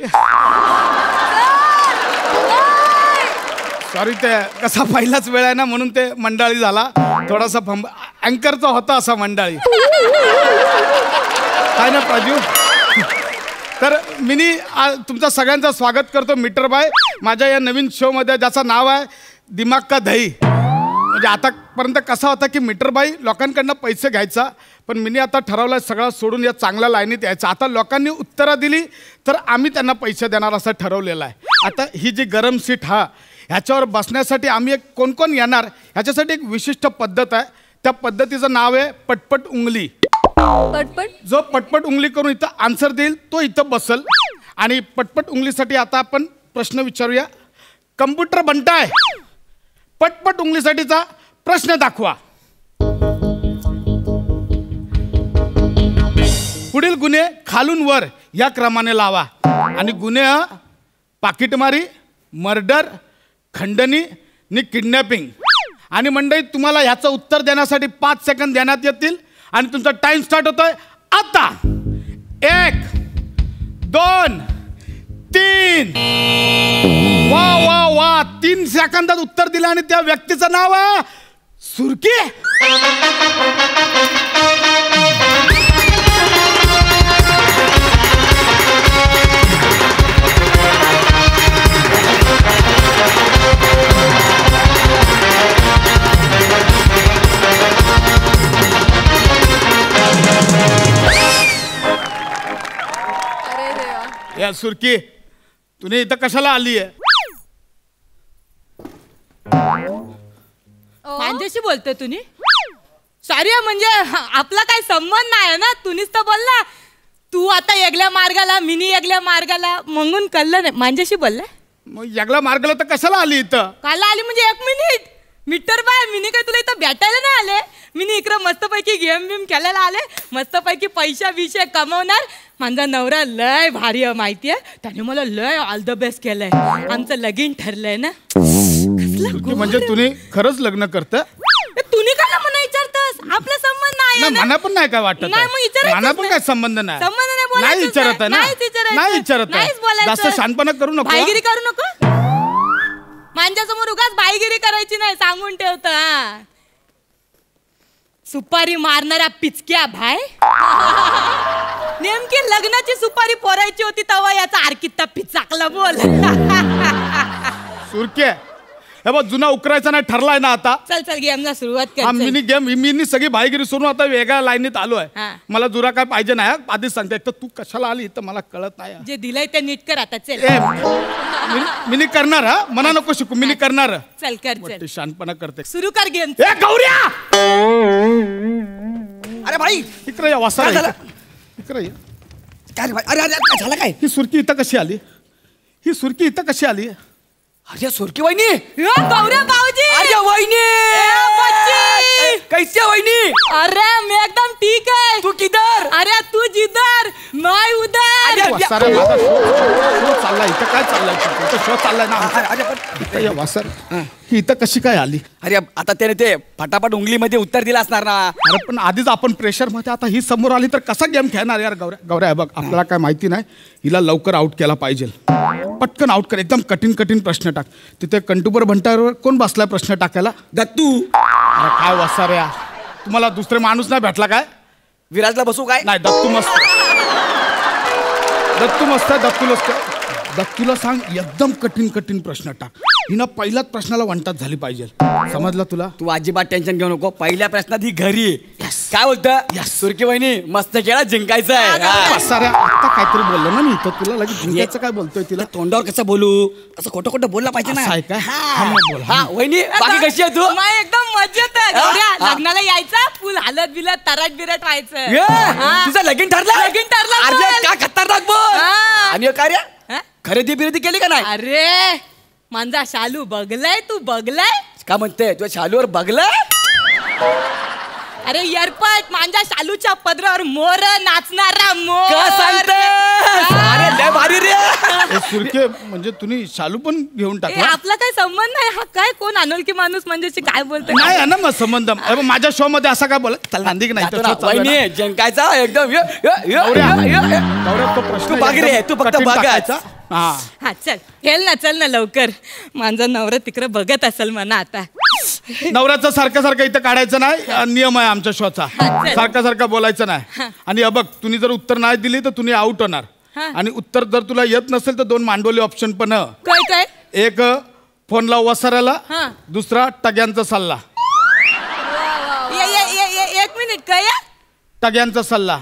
सॉरी ते कसा पहिलाच वेळ आहे ना म्हणून ते मंडळी झाला. थोडासा अँकरचा होता असा मंडळी काय ना प्राजू. तर मिनी तुमचं सगळ्यांचं स्वागत करतो मीटर बाय माझ्या या नवीन शोमध्ये ज्याचं नाव आहे दिमाग का दही. म्हणजे आतापर्यंत कसा होता की मीटर बाई लोकांकडनं पैसे घ्यायचा, पण मिनी आता ठरवलं सगळं सोडून या चांगल्या लाईनीत यायचं. आता लोकांनी उत्तरं दिली तर आम्ही त्यांना पैसे देणार असं ठरवलेलं आहे. आता ही जी गरम सीट ह्याच्यावर बसण्यासाठी आम्ही एक कोण कोण येणार ह्याच्यासाठी एक विशिष्ट पद्धत आहे. त्या पद्धतीचं नाव आहे पटपट उंगली. पटपट जो पटपट उंगली करून इथं आन्सर देईल तो इथं बसल. आणि पटपट उंगलीसाठी आता आपण प्रश्न विचारूया. कम्प्युटर बनताय, पटपट उंगलीसाठीचा प्रश्न दाखवा. पुढील गुन्हे खालून वर या क्रमाने लावा. आणि गुन्हे पाकिटमारी, मर्डर, खंडणी आणि किडनॅपिंग. आणि मंडळी तुम्हाला ह्याचं उत्तर देण्यासाठी 5 सेकंद देण्यात येतील आणि तुमचा टाइम स्टार्ट होतोय आता. 1 2 3. वा वा वा, 3 सेकंदात उत्तर दिलं आणि त्या व्यक्तीचं नाव आहे सुरकी. या सुरकी तुने इथं कशाला आली आहे? माझ्याशी बोलतोय तुम्ही? सॉरी म्हणजे आपला काही संबंध नाही ना. तुम्हीच तर बोलला तू आता वेगळ्या मार्गाला, मिनी वेगळ्या मार्गाला, म्हणून कळलं नाही. माझ्याशी बोललाय? मग वेगळ्या मार्गाला तर कशाला आली इथं? काल आली म्हणजे 1 मिनिट. मीटर बाय मिनी काय तुला इथं भेटायला नाही आले. मिनी इकडं मस्तपैकी गेम बिम खेळायला आले. मस्तपैकी पैसा विषय कमवणार. माझा नवरा लय भारी आहे माहितीये. त्याने मला लय ऑल द बेस्ट केलंय. आमचं लगीन ठरलंय ना. म्हणजे तुम्ही खरंच लग्न करत? तुम्ही काय मला विचारतस? आपला संबंध नाही. मला पण नाही काय वाटत. मला पण काय संबंध नाही. नाही विचारत आहे ना. नाही विचारत आहे. जास्त शानपणा करू नको. भाईगिरी करू नको. माझ्यासमोर उगाच भाईगिरी करायची नाही, सांगून ठेवतो. सुपारी मारणाऱ्या पिचक्या भाई. नेमकी लग्नाची सुपारी पोरायची होती तेव्हा याचा आरकित्ता पिचाकला. बोल सुरके हे बघ, जुना उकरायचा नाही ठरलाय ना आता. चल चल गेमला सुरुवात कर. मिनी गेम मिनी सगळी भाईगिरी सोडून आता वेगळ्या लाईनीत आलोय. मला जुरा काय पाहिजे नाही. आधीच सांगते. तर तू कशाला आली तर मला कळत नाही. जे दिलंय ते नीट कर आता. चल मिनी करणार. मना नको शिकू. मिनी करणार. चल कर. चल शानपणा करते. सुरू कर गेम. गौऱ्या अरे भाई इकडे या. वासा इकडे या. काय रे भाई? अरे अरे काय झालं? काय ही सुरकी इथं कशी आली? ही सुरकी इथं कशी आली? अरे सुरकी वहिनी. गौऱ्या भाऊजी. अरे वहिनी कैसे वहिनी? अरे मैं एकदम ठीक है. तू किधर? अरे तू जिधर मैं उधर. चाललाय इथं काय चाललाय? शो चाललाय ना. वासर ही इथं कशी काय आली? अरे आता त्याने ते फटाफट उंगलीमध्ये उत्तर दिलं असणार ना. अरे पण आधीच आपण प्रेशर मध्ये. आता ही समोर आली तर कसा गेम खेळणार यार? गौऱ्या बघ, आपल्याला काय माहिती नाही. हिला लवकर आउट केला पाहिजे. पटकन आउट कर. एकदम कठीण प्रश्न टाक. तिथे कंटुबर भंटारवर कोण बसलाय प्रश्न टाकायला? दत्तू. अरे काय वासर या, तुम्हाला दुसरे माणूस नाही भेटला काय? विराजला बसू काय? नाही, दत्तू मस्त. दत्तूला सांग एकदम कठीण प्रश्न टाक. हिनं पहिल्याच प्रश्नाला वंटात झाली पाहिजे. समजलं तुला? तू अजिबात टेन्शन घेऊ नको. पहिल्या प्रश्नात ही घरी. काय बोलतं सुरकी वहिनी मस्त खेळा जिंकायचं आहे साऱ्या आता काहीतरी बोललो ना मी तर तुला लगेच जिंकायचं काय बोलतोय तिला तोंडावर कसं बोलू असं खोटं खोटं बोलला पाहिजे ना असं आहे का? हा, मग बोल. हा वहिनी बाकी कशी आहे तू माय एकदम मजेत आहे गौऱ्या. लग्नाला यायचा फुल हालत बिलत तरट बिरट व्हायचं हा. तुझं लगीन ठरलं लगीन ठरलं, अरे चल. काय खतरनाक बोल हा. आणि कार्य हा? खरेदी बिरेदी केली का नाही अरे माझा शालू बघलाय तू बघलाय का म्हणते तुझ्या शालूवर बघलंय अरे येरपट माझ्या शालूच्या पदरावर मोर नाचणारा मोर का सांगतेस? अरे लय भारी रे ए, सुरके म्हणजे तुम्ही शालू पण घेऊन ए, टाकला आपला काय संबंध नाही हा काय कोण अनोळखी माणूस म्हणजे काय बोलतोय नाही आहे ना मग संबंध अरे, माझ्या शो मध्ये असा काय बोला चल नांदी की नाही तर show चालू आहे ना. वहिनी जिंकायचा एकदम गौऱ्या, गौऱ्या, तो प्रश्न तू बघ रे, एकदम तू फक्त कठीण बघाच. टाकायचा. हा हा चल ना लवकर माझा नवरा तिकडे बघत असेल म्हणा आता नवऱ्याचं सारखं सारखं इथं काढायचं नाही नियम आहे आमच्या शोचा चल. सारखं सारखं बोलायचं नाही आणि बघ तुम्ही जर उत्तर नाही दिली तर तुम्ही आउट होणार हा. आणि उत्तर जर तुला येत नसेल तर 2 मांडवली ऑप्शन पण आहे. काय एक फोन लाव वसाऱ्याला हा. दुसरा टग्यांचा सल्ला एक मिनिट काय टग्यांचा सल्ला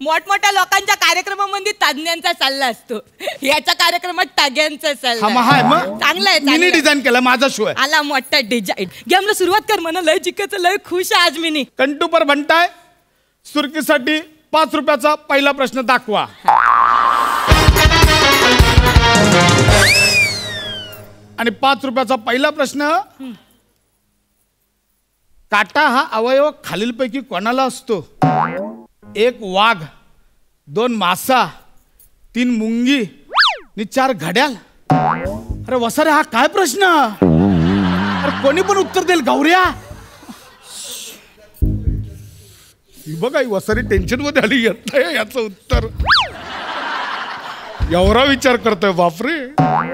मोठमोठ्या लोकांच्या कार्यक्रमामध्ये तज्ञांचा सल्ला असतो याच्या कार्यक्रमात टाग्यांचा हा सल्ला मग हाय मग चांगला आहे मिनी चांगलं आहे. डिझाईन केला माझा शो आहे आला मोठा डिझाईन गेमला सुरुवात कर म्हणा लय जिंकायचं लय खुश आहे आज मिनी कंटूपर भंटाय सुरकीसाठी 5 रुपयाचा पहिला प्रश्न दाखवा आणि 5 रुपयाचा पहिला प्रश्न काटा हा अवयव खालीलपैकी कोणाला असतो 1 वाघ 2 मासा 3 मुंगी आणि 4 घड्याल अरे वसारे हा काय प्रश्न अरे कोणी पण उत्तर देईल गौऱ्या ही बघा ही वसारी टेन्शन मध्ये आली येत नाही याचं उत्तर एवढा विचार करतोय बापरे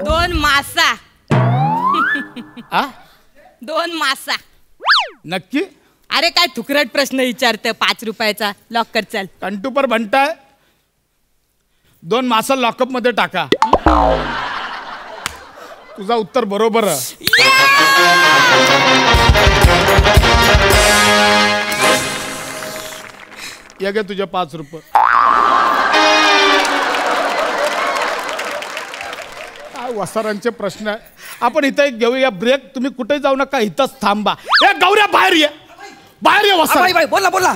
2 मासा आ 2 मासा नक्की अरे काय थुकरट प्रश्न विचारते 5 रुपयाचा लॉक कर चल कंटूपर भंटाय 2 मासा लॉकअप मध्ये टाका तुझा उत्तर बरोबर आहे. या घे तुझे 5 रुपये काय वसारांचे प्रश्न आहे आपण इथं एक घेऊया ब्रेक तुम्ही कुठे जाऊ नका इथंच थांबा ए गौऱ्या बाहेर ये वसार बाई बोल ना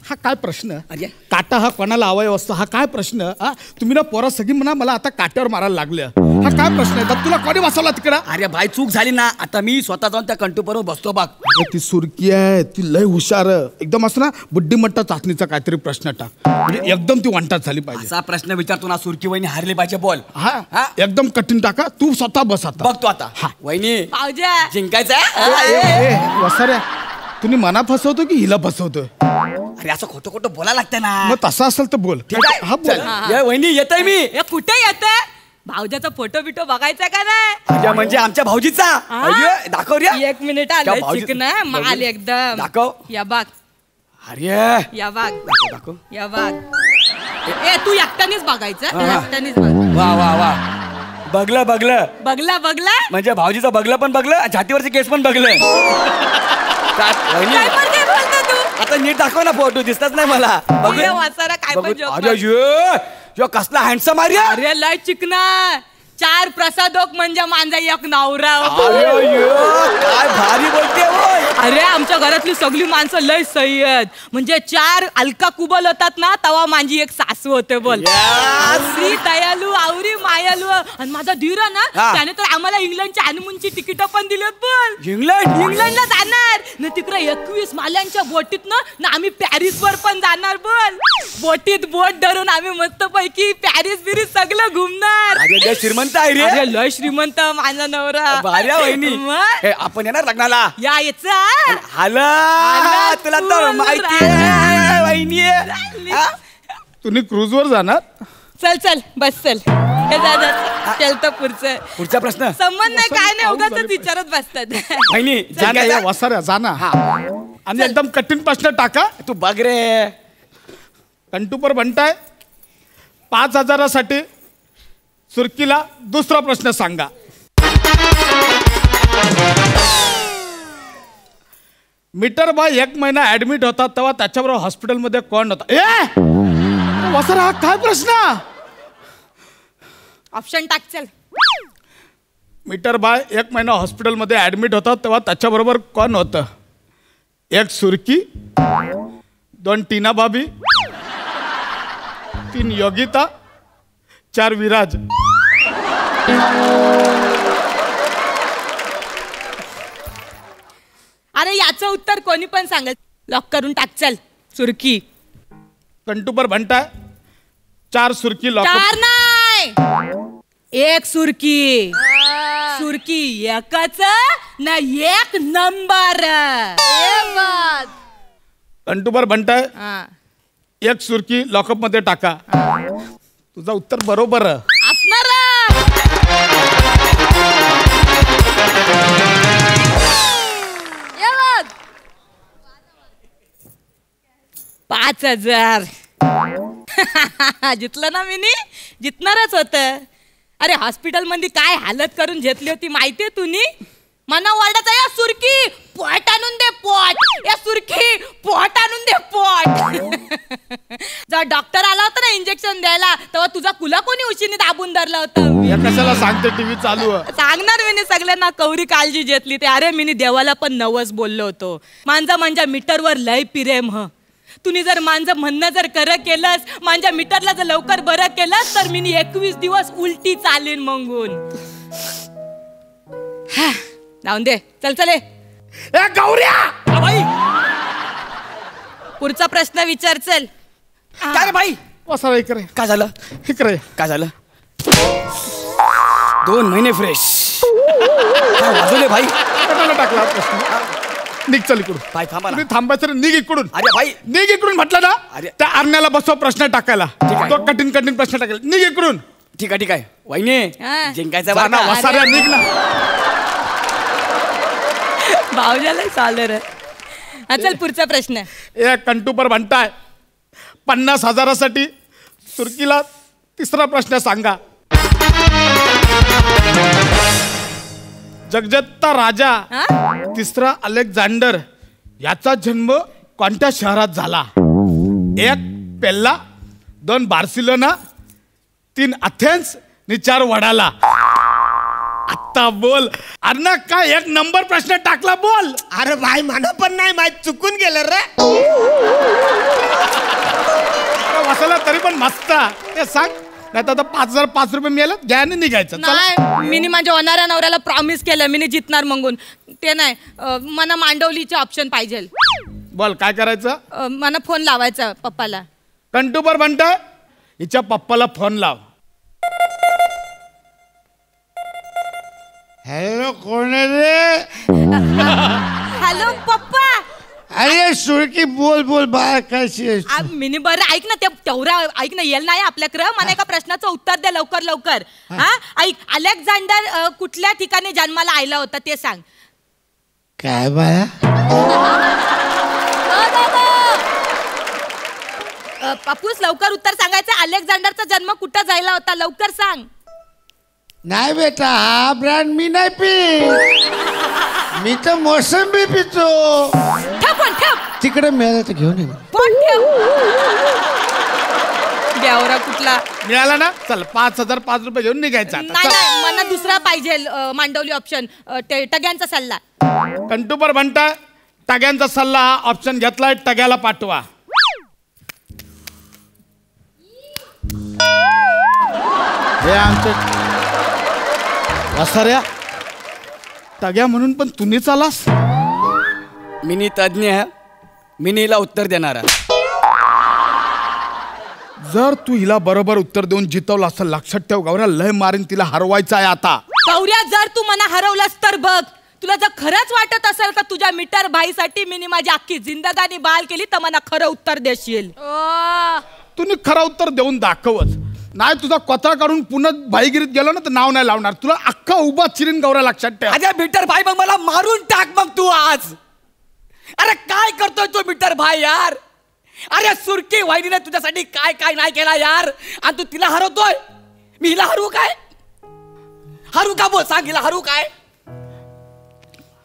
हा काय प्रश्न अरे. काटा हा कोणाला अवयव असतो हा काय प्रश्न हा तुम्ही ना पोरा सगळी म्हणा मला आता काट्यावर मारायला लागले हा काय प्रश्न आहे तुला कोणी बसवला तिकडं अरे भाई चूक झाली ना आता मी स्वतः जाऊन त्या कंटूपरवर बसतो बघ अरे ती सुरकी आहे ती लय हुशार आहे. एकदम असं ना बुद्धिमत्ता चाचणीचा काहीतरी प्रश्न टाक म्हणजे एकदम ती वांटात झाली पाहिजे असा प्रश्न विचारतो ना सुरकी वहिनी हारली पाहिजे बोल हा एकदम कठीण टाका तू स्वतः बस आता बघतो आता वहिनी पावजा जिंकायचं वसाऱ्या तुम्ही मना फसवतो की हिला फसवतोय अरे असं खोटं खोटं बोला लागतं ना मग तसं असेल तर बोल हा बोल ये वहिनी येतोय मी हे कुठे येते भाऊजाचा फोटो बिटो बघायचा का नाही अरे म्हणजे आमच्या भाऊजीचा अय्यो, दाखव रे 1 मिनिट क्या आलं भाऊजी- चिकन आहे, माल भाऊजी- एकदम दाखव. या बाग अरे या बाग दाखव या बाग ए तू एकट्यानेच बघायचं एकट्यानेच बघ वा वा वा बघलं बघला म्हणजे भाऊजीचं बघलं पण बघलं आणि छातीवरचे केस पण बघलं वहिनी, काय पण काय बोलतो तू आता नीट दाखव ना फोटो दिसतच नाही मला अरे वासारा काय पण joke अरे यो कसला हँडसम अरे अरे लय चिकना 4 प्रसादोक म्हणजे माझा एक नवरा अरे यो, काय भारी बोलते होय. अरे आमच्या घरातली सगळी माणसं लय सही आहेत म्हणजे 4 अलका कुबल होतात ना तवा माझी एक सासू होते बोल श्री दयालू आवरी मायालू आणि माझा धीरा ना त्याने तर आम्हाला इंग्लंडच्या हनीमूनची तिकीट पण दिलीत बोल इंग्लंडला जाणार ना तिकडे 21 माल्यांच्या बोटीत ना आम्ही पॅरिस वर पण जाणार बोल बोटीत बोट धरून आम्ही मस्त पैकी पॅरिस बिरीस सगळं घुमणार अरे लय श्रीमंत आहे रे अरे लय श्रीमंत माझा नवरा भारी आहे वहिनी मग? हे, आपण येणार लग्नाला यायचा आला तुला तर माहिती आहे, वहिनी हा? तुम्ही क्रूज वर जाणार चल बस चल हे जा चल तर पुढचा प्रश्न संबंध नाही काय नाही उगाच विचारत बसतात वहिनी जाना या वसाऱ्या जाना आणि एकदम कठीण प्रश्न टाका तू बघ रे कंटूपर भंटाय 5,000साठी सुरकीला दुसरा प्रश्न सांगा मीटर बाय 1 महिना ऍडमिट होता तेव्हा त्याच्याबरोबर हॉस्पिटलमध्ये कोण होता? वसर हा काय प्रश्न? ऑप्शन टाक चल. मीटर बाय 1 महिना हॉस्पिटलमध्ये ऍडमिट होता तेव्हा त्याच्याबरोबर कोण होतं? 1 सुरकी, 2 टीना भाभी, 3 योगिता, 4 विराज. अरे याचं उत्तर कोणी पण सांगेल. लॉक करून टाक चल. सुरकी. कंटूपर म्हणताय 4 सुरकी लॉक. 4 नाही, 1 सुरकी. सुरकी एकच ना 1 नंबर. कंटूपर म्हणताय 1 सुरकी लॉकअप मध्ये टाका. तुझं उत्तर बरोबर असणार. 5,000. जितलं ना मी जितणारच होत. अरे हॉस्पिटल मध्ये काय हालत करून घेतली होती माहितीये तुनी? मना ओरडायचा, या सुरकी पोट आणून दे पोट, या सुरकी पोट आणून दे पोट. जेव्हा डॉक्टर आला होता ना इंजेक्शन द्यायला तेव्हा तुझा कुला कोणी उशीने दाबून धरला होता. कशाला सांगते टीव्ही चालू आहे. सांगणार मी सगळ्यांना कवरी काळजी घेतली ते. अरे मी देवाला पण नवस बोललो होतो. माझ्या मीटरवर लय प्रेम ह. तुम्ही जर माझं म्हणणं जर खरं केलंस, माझ्या मीटरला जर लवकर बरं केलंस तर मी 21 दिवस उलटी चालेन मंगून. जाऊन दे. चल चले. गौऱ्या बाई पुढचा प्रश्न विचार. चल. काय रे भाई? वसरा इकडे. काय झालं? इकडे. काय झालं? 2 महिने फ्रेश. काय वाजवले भाई? कटाला टाकला प्रश्न. निघ चल इकडून. भाई थांबा ना. थांबायचं निघ इकडून. अरे भाई निघ इकडून म्हटलं ना. अरे. त्या आरण्याला बसव प्रश्न टाकायला. तो कठीण प्रश्न टाकायला. निघ इकडून. ठीक आहे. वहिनी जिंकायचं बरं ना का? वसाऱ्या निघ ना. भावजाला चाललं रे. चल पुढचा प्रश्न. कंटूपर म्हणताय 50,000साठी सुरकीला तिसरा प्रश्न सांगा. जगजत्ता राजा तिसरा अलेक्झांडर याचा जन्म कोणत्या शहरात झाला? 1 पेल्ला, 2 बार्सिलोना, 3 अथेन्स आणि 4 वडाला. आता बोल. अरे काय 1 नंबर प्रश्न टाकला. बोल. अरे भाई मला पण नाही माहित, चुकून गेलं रे. वाचला तरी पण मस्त. ते सांग. नाही तर 5,005 रुपये मिळाले घ्याने निघायचं. नाही मी माझ्या होणाऱ्या नवऱ्याला प्रॉमिस केलं मी जितणार मंगून. ते नाही मला मांडवलीचे ऑप्शन पाहिजे. बोल काय करायचं? मला फोन लावायचा पप्पाला. कंटूबर म्हणताय हिच्या पप्पाला फोन लाव. हॅलो कोण रे? हॅलो पप्पा. अरे सुरकी बोल बोल बाळ कशी आहेस? मिनी बरं ऐक ना. तेवढा ऐक ना येल नाही आपल्याकडं. मला एका प्रश्नाचं उत्तर दे लवकर लवकर. ऐक अलेक्झांडर कुठल्या ठिकाणी जन्माला आला होता ते सांग. काय बाळा? पप्पूस लवकर उत्तर सांगायचं. अलेक्झांडरचा जन्म कुठं झाला होता लवकर सांग. नाही बेटा हा ब्रँड मी नाही पी. मी तर मोसंबी पितो. ठेव फोन ठेव. तिकडे मिळालं तर घेऊन ये. फोन ठेव. बेवरा कुठला मिळाला ना. चल 5,005 रुपये घेऊन निघायचा. नाही मला दुसरा पाहिजे. मांडवली ऑप्शन टग्यांचा सल्ला. कंटूपर म्हणता टग्यांचा सल्ला हा ऑप्शन घेतलाय. टग्याला पाठवा. हे आमचे वसाऱ्या टग्या म्हणून पण तुम्हीच आलास. मिनी तज्ञ आहे. मिनीला उत्तर देणारा. जर तू हिला बरोबर उत्तर देऊन जितवलं असं लक्षात ठेव. गौऱ्या लय मारीन. तिला हरवायचं आहे आता. गौऱ्या जर तू मला हरवलंस तर बघ. तुला जर खरंच वाटत असेल का तुझ्या मीटर भाईसाठी मी माझी अख्खी जिंदगानी बाल केली तर मला खरं उत्तर देशील. तुम्ही खरं उत्तर देऊन दाखवच. नाही तुझा कोथळा काढून पुन्हा भाईगिरीत गेलो ना तर नाव नाही लावणार. तुला अख्खा उभा चिरीन गौऱ्या लक्षात ठेव. अरे मीटर भाई मग मला मारून टाक मग तू आज. अरे काय करतोय तू मीटर भाई यार? अरे सुरकी वाहिनीने तुझ्यासाठी काय काय नाही केला यार. आणि तू तिला हरवतोय. मी हिला हरवू काय? हरवू का बोल सांग. हिला हरवू काय?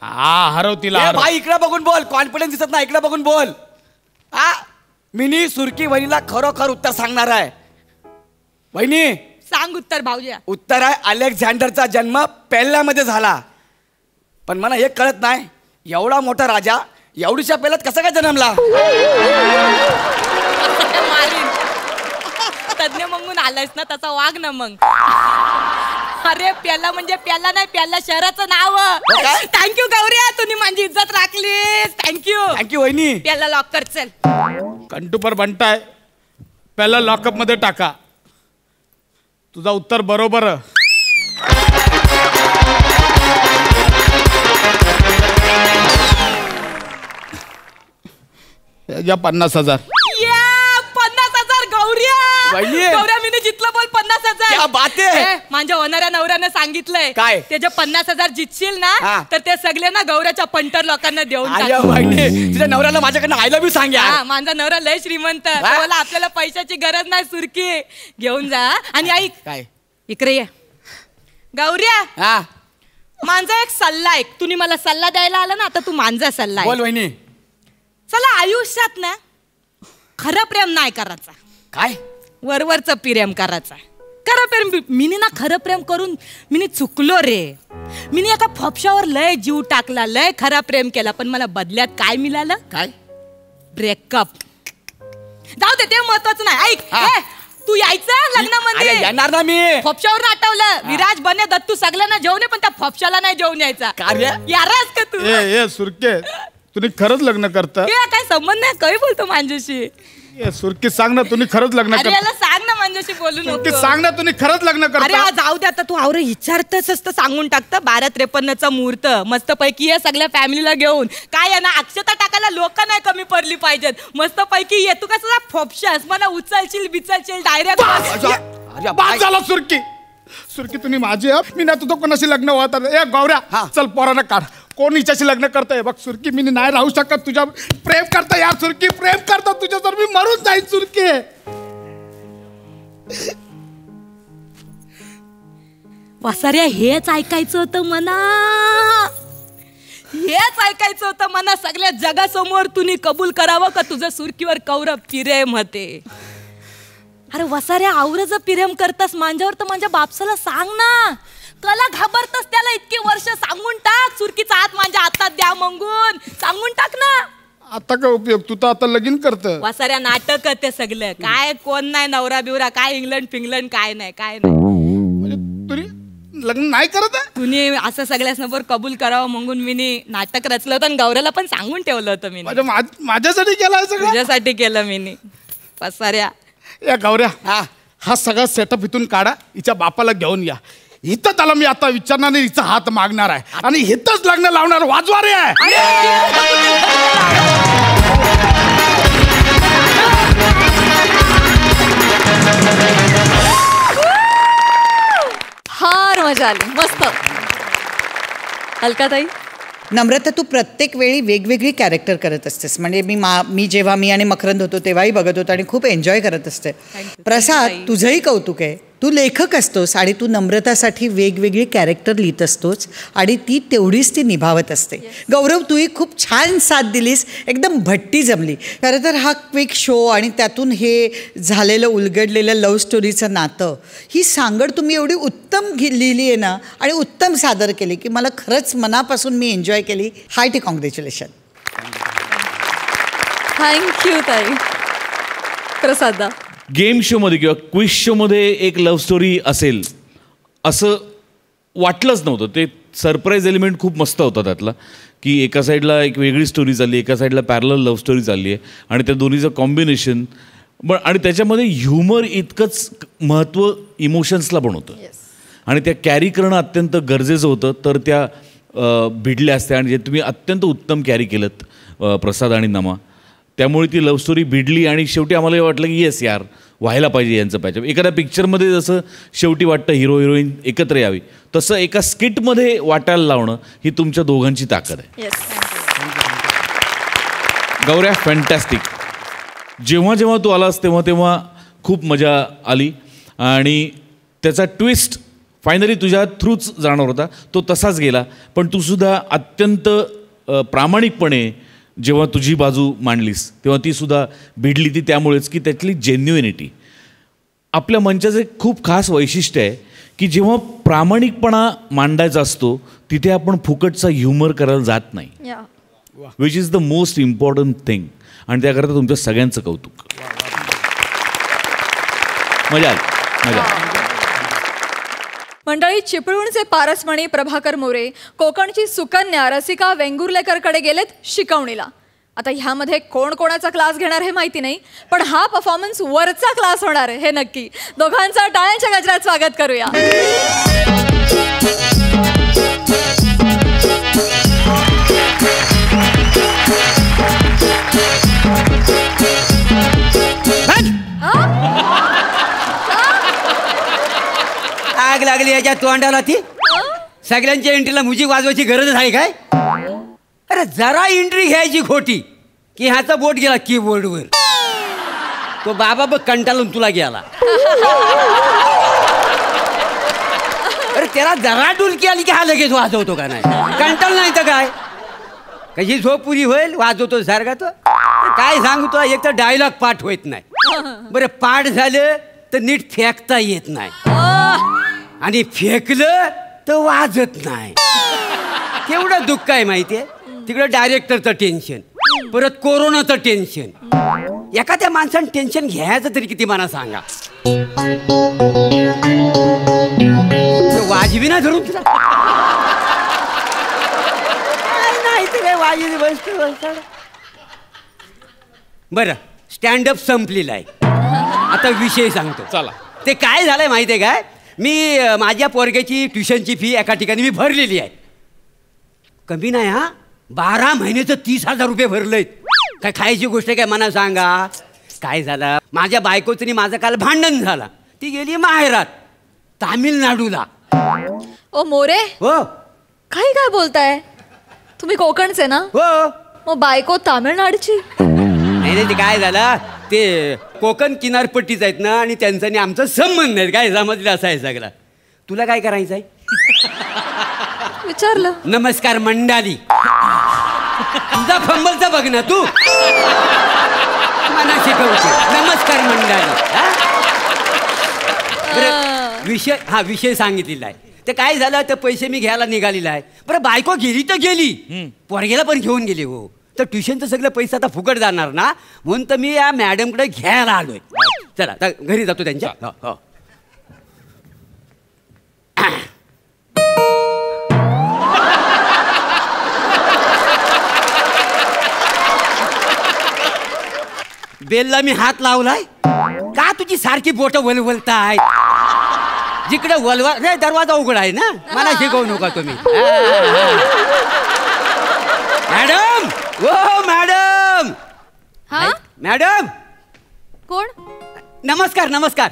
हा हरव तिला भाई इकडे बघून बोल, कॉन्फिडन्स दिसत नाही, इकडे बघून बोल. मिनी सुरकी वहिनीला खरोखर उत्तर सांगणार आहे. वहिनी सांग उत्तर भाऊजी. उत्तर आहे अलेक्झांडरचा जन्म पेल्ल्यामध्ये झाला. पण मला हे कळत नाही, एवढा मोठा राजा एवढीशा पेल्यात कसा काय जन्मला? तज्ञ म्हणून आलायस ना, तसा वाघ ना मग. अरे प्याला म्हणजे प्याला नाही, प्याला शहराचं नाव. थँक्यू गौऱ्या, तुम्ही माझी इज्जत राखलीस. थँक्यू. थँक्यू वहिनी. प्याला लॉक कर चल. कंटू पर बनताय, पहिला लॉकअप मध्ये टाका. तुझा उत्तर बरोबर. या 50,000. 50,000 गौऱ्या. गौऱ्या मी जितलं बोल 50,000. क्या बात आहे. माझ्या होणाऱ्या नवऱ्याने सांगितलंय काय त्याचे 50,000 जितशील ना तर ते सगळे ना गौऱ्याच्या पंटर लोकांना देऊन टाक. तुझ्या नवऱ्याला माझ्याकडनं आयला बी सांग. माझा नवरा लय श्रीमंत, मला आपल्याला पैशाची गरज नाही. सुरकी घेऊन जा. आणि ऐक काय, इकडे ये गौऱ्या. माझा एक सल्ला ऐक. तुम्ही मला सल्ला द्यायला आला ना, आता तू माझा सल्ला बोल वहिनी. चला आयुष्यात ना खरं प्रेम नाही करायचा. काय वरवरचं प्रेम करायचा. खरं प्रेम मिनी ना खरं प्रेम करून मिनी चुकलो रे. मिनी एका फोपशावर लय जीव टाकला, लय खरा प्रेम केला, पण मला बदल्यात काय मिळालं? काय? ब्रेकअप. जाऊ दे, ते महत्वाचं नाही. ऐक तू यायचं लग्नामध्ये. येणार ना मी. फोपशावर आठवलं, विराज बने दत्तू सगळ्यांना जेवण, पण त्या फोपशाला नाही जेवून यायचा. यारास का तू? ए सुरके, तुम्ही खरंच लग्न करता? काय संबंध नाही, काही बोलतो माझ्याशी. सुरकी सांग ना, तुम्ही खरंच लग्न करता? याला सांग ना, माझ्याशी बोलू नको. सांग ना, तुम्ही खरंच लग्न करता? अरे जाऊ दे आता, तू आवरे विचारतच असतं. सांगून टाकतं 12:53चा मुहूर्त मस्त पैकी ये सगळ्या फॅमिलीला घेऊन. काय आहे ना, अक्षता टाकायला लोक नाही कमी पडली पाहिजेत. मस्त पैकी ये. तू कसं फोपशास मला उचलशील बिचलशील डायरेक्ट. बाद झाला सुरकी. सुरकी तुम्ही माझी, मी ना तुझं कोणाशी लग्न होत. ए गौऱ्या, चल पोरानं काढ. कोण हिच्याशी लग्न करताय बघ. सुरकी मी नाही राहू शकत तुझ्या. प्रेम करता यार सुरकी, प्रेम करता तुझ्या, तर मी मरून जाईन सुरकी. वासाऱ्या, हेच ऐकायचं होतं मना. हेच ऐकायचं होतं मना. सगळ्या जगासमोर तुम्ही कबूल करावं का तुझं सुरकीवर कौरव प्रेम होते. अरे वसाऱ्या, आवर जर प्रेम करतास माझ्यावर तर माझ्या बापसाला सांग ना. कला घाबरतस त्याला इतकी वर्ष? सांगून टाक. सुरकीचा हात माझ्या हातात द्या मंगून सांगून टाक ना. आता काय उपयोग, तू तर आता लगीन करत. वसाऱ्या, नाटक ते सगळं. काय कोण नाही नवरा बिवरा, काय इंग्लंड फिंग्लंड काय नाही, काय नाही. तुम्ही लग्न नाही करत? तुम्ही असं सगळ्यासमोर कबूल करावं म्हणून मी नाटक रचलं होतं आणि गौऱ्याला पण सांगून ठेवलं होतं. मी माझ्यासाठी केलं, तुझ्यासाठी केलं मी. वसाऱ्या, या गौऱ्या, हा सगळा सेटअप इथून काढा. हिच्या बापाला घेऊन या. इथं त्याला मी आता विचारणार नाही, हिचा हात मागणार आहे आणि इथंच लग्न लावणार. वाजवा रे. फार मजा आली, मस्त. अलकाताई? नम्रता, तू प्रत्येक वेळी वेगवेगळी कॅरेक्टर करत असतेस. म्हणजे मी जेव्हा मी आणि मकरंद होतो तेव्हाही बघत होतो आणि खूप एन्जॉय करत असते. प्रसाद, तुझंही कौतुक आहे. तू लेखक असतोस आणि तू नम्रतासाठी वेगवेगळी कॅरेक्टर लिहित असतोच आणि ती तेवढीच ती निभावत असते. गौरव, तूही खूप छान साथ दिलीस, एकदम भट्टी जमली. खरं तर हा क्विक शो आणि त्यातून हे झालेलं उलगडलेलं लव्ह स्टोरीचं नातं, ही सांगड तुम्ही एवढी उत्तम लिहिली आहे ना आणि उत्तम सादर केली की मला खरंच मनापासून मी एन्जॉय केली. Hearty congratulation. थँक्यू ताई. प्रसादा, गेम शोमध्ये किंवा क्विज शोमध्ये एक लव्ह स्टोरी असेल असं वाटलंच नव्हतं. ते सरप्राईज एलिमेंट खूप मस्त होता त्यातला, की एका साईडला एक वेगळी स्टोरी चालली, एका साईडला पॅरलल लव्ह स्टोरी चालली आहे आणि त्या दोन्हीचं कॉम्बिनेशन. आणि त्याच्यामध्ये ह्युमर इतकंच महत्त्व इमोशन्सला पण होतं आणि त्या कॅरी करणं अत्यंत गरजेचं होतं. तर त्या भिडल्या असत्या आणि जे तुम्ही अत्यंत उत्तम कॅरी केलं प्रसाद आणि नमा. त्यामुळे ती लव्ह स्टोरी भिडली आणि शेवटी आम्हाला हे वाटलं की येस यार, व्हायला पाहिजे यांचं पॅचअप. एखाद्या पिक्चरमध्ये जसं शेवटी वाटतं हिरो हिरोईन एकत्र यावी, तसं एका स्किटमध्ये वाटायला लावणं ही तुमच्या दोघांची ताकद आहे. गौऱ्या, फॅन्टॅस्टिक. जेव्हा जेव्हा तू आलास तेव्हा तेव्हा खूप मजा आली आणि त्याचा ट्विस्ट फायनली तुझ्या थ्रूच जाणार होता, तो तसाच गेला. पण तू सुद्धा अत्यंत प्रामाणिकपणे जेव्हा तुझी बाजू मांडलीस तेव्हा ती सुद्धा भिडली. ती त्यामुळेच की त्यातली जेन्युइनिटी. आपल्या मंचाचं एक खूप खास वैशिष्ट्य आहे की जेव्हा प्रामाणिकपणा मांडायचा असतो तिथे आपण फुकटचा ह्युमर करायला जात नाही, which is the most important thing. आणि त्याकरता तुमच्या सगळ्यांचं कौतुक. मजा आली, मजा आली. मंडळी, चिपळूणचे पारसमणी प्रभाकर मोरे, कोकणची सुकन्या रसिका वेंगुर्लेकरकडे गेलेत शिकवणीला. आता ह्यामध्ये कोण कोणाचा क्लास घेणार हे माहिती नाही, पण हा परफॉर्मन्स वरचा क्लास होणार हे नक्की. दोघांचं टाळ्यांच्या गजरात स्वागत करूया. आग लागली याच्या तोंडाला. ती सगळ्यांच्या एंट्रीला म्युझिक वाजवायची गरजच आहे काय? अरे जरा एंट्री घ्यायची खोटी की ह्याचा बोट गेला कीबोर्डवर. तो बाबा बघ कंटाळून तुला गेला. अरे त्याला जरा डुलकी आली की हा लगेच वाजवतो का नाही? कंटाळ नाही तर काय, कशी झोप पुरी होईल वाजवतो सारखा. तो काय सांगू तुला, एक तर डायलॉग पाठ होत नाही. बरं पाठ झालं तर नीट फेकता येत नाही, आणि फेकलं तर वाजत नाही. केवढं दुःख आहे माहितीये. तिकडं डायरेक्टरचं टेन्शन, परत कोरोनाचं टेन्शन. एखाद्या माणसानं टेन्शन घ्यायचं तरी किती मला सांगा. वाजवी ना धरून तुला नाही तर काय वाजवी बसतो. बरं स्टँडअप संपलेला आहे, आता विषय सांगतो. चला. ते काय झालंय माहितीये काय, मी माझ्या पोरग्याची ट्युशनची फी एका ठिकाणी मी भरलेली आहे. कमी नाही हा, 12 महिन्याचं 30,000 रुपये भरलेत. काय खायची गोष्ट काय मला सांगा. काय झालं, माझ्या बायकोचं आणि माझं काल भांडण झालं. ती गेली माहेरात तामिळनाडूला. ओ मोरे, हो काही काय बोलताय तुम्ही? कोकणचे ना? हो. मग बायको तामिळनाडूची? नाही, ते काय झालं, ते कोकण किनारपट्टीच आहेत ना, आणि त्यांचा आणि आमचा संबंध नाही. काय समजलं असं आहे सगळं. तुला काय करायचं आहे? विचारलं. नमस्कार मंडाली. तुझा फंबलचा बघ ना तू, मला शिकवते नमस्कार मंडाली. विषय सांगितलेला आहे. ते काय झालं, तर पैसे मी घ्यायला निघालेला आहे. बरं बायको गेली तर गेली, पोरग्याला पण घेऊन गेली. हो, तर ट्युशनचं सगळं पैसे आता फुकट जाणार ना, म्हणून तर मी या मॅडमकडे घ्यायला आलोय. चला आता घरी जातो त्यांच्या. हो. बेलला मी हात लावलाय का? तुझी सारखी बोट वलवलताय. जिकडे वलवा रे दरवाजा उघड आहे ना, मला शिकवू नका तुम्ही. मॅडम, ओ मॅडम. मॅडम कोण? नमस्कार. नमस्कार.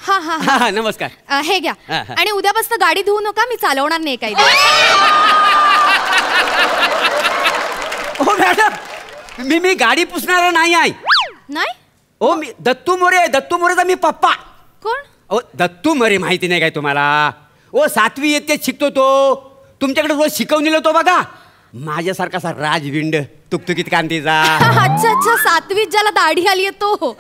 हा हा हा नमस्कार. हे घ्या. आणि उद्यापासून गाडी धुवू नका, मी चालवणार नाही काही. हो मॅडम, मी गाडी पुसणार नाही आहे. नाही? ओ मी दत्तू मोरेचा मी पप्पा. कोण? ओ दत्तू मोरे माहिती नाही काय तुम्हाला? ओ 7वी इयत्तेत शिकतो तो. तुमच्याकडे रोज शिकवलेला तो बघा. माझ्यासारखा असा राजविंड तुकतुकीत कांतीचा. अच्छा 7वीत ज्याला दाढी आली आहे तो.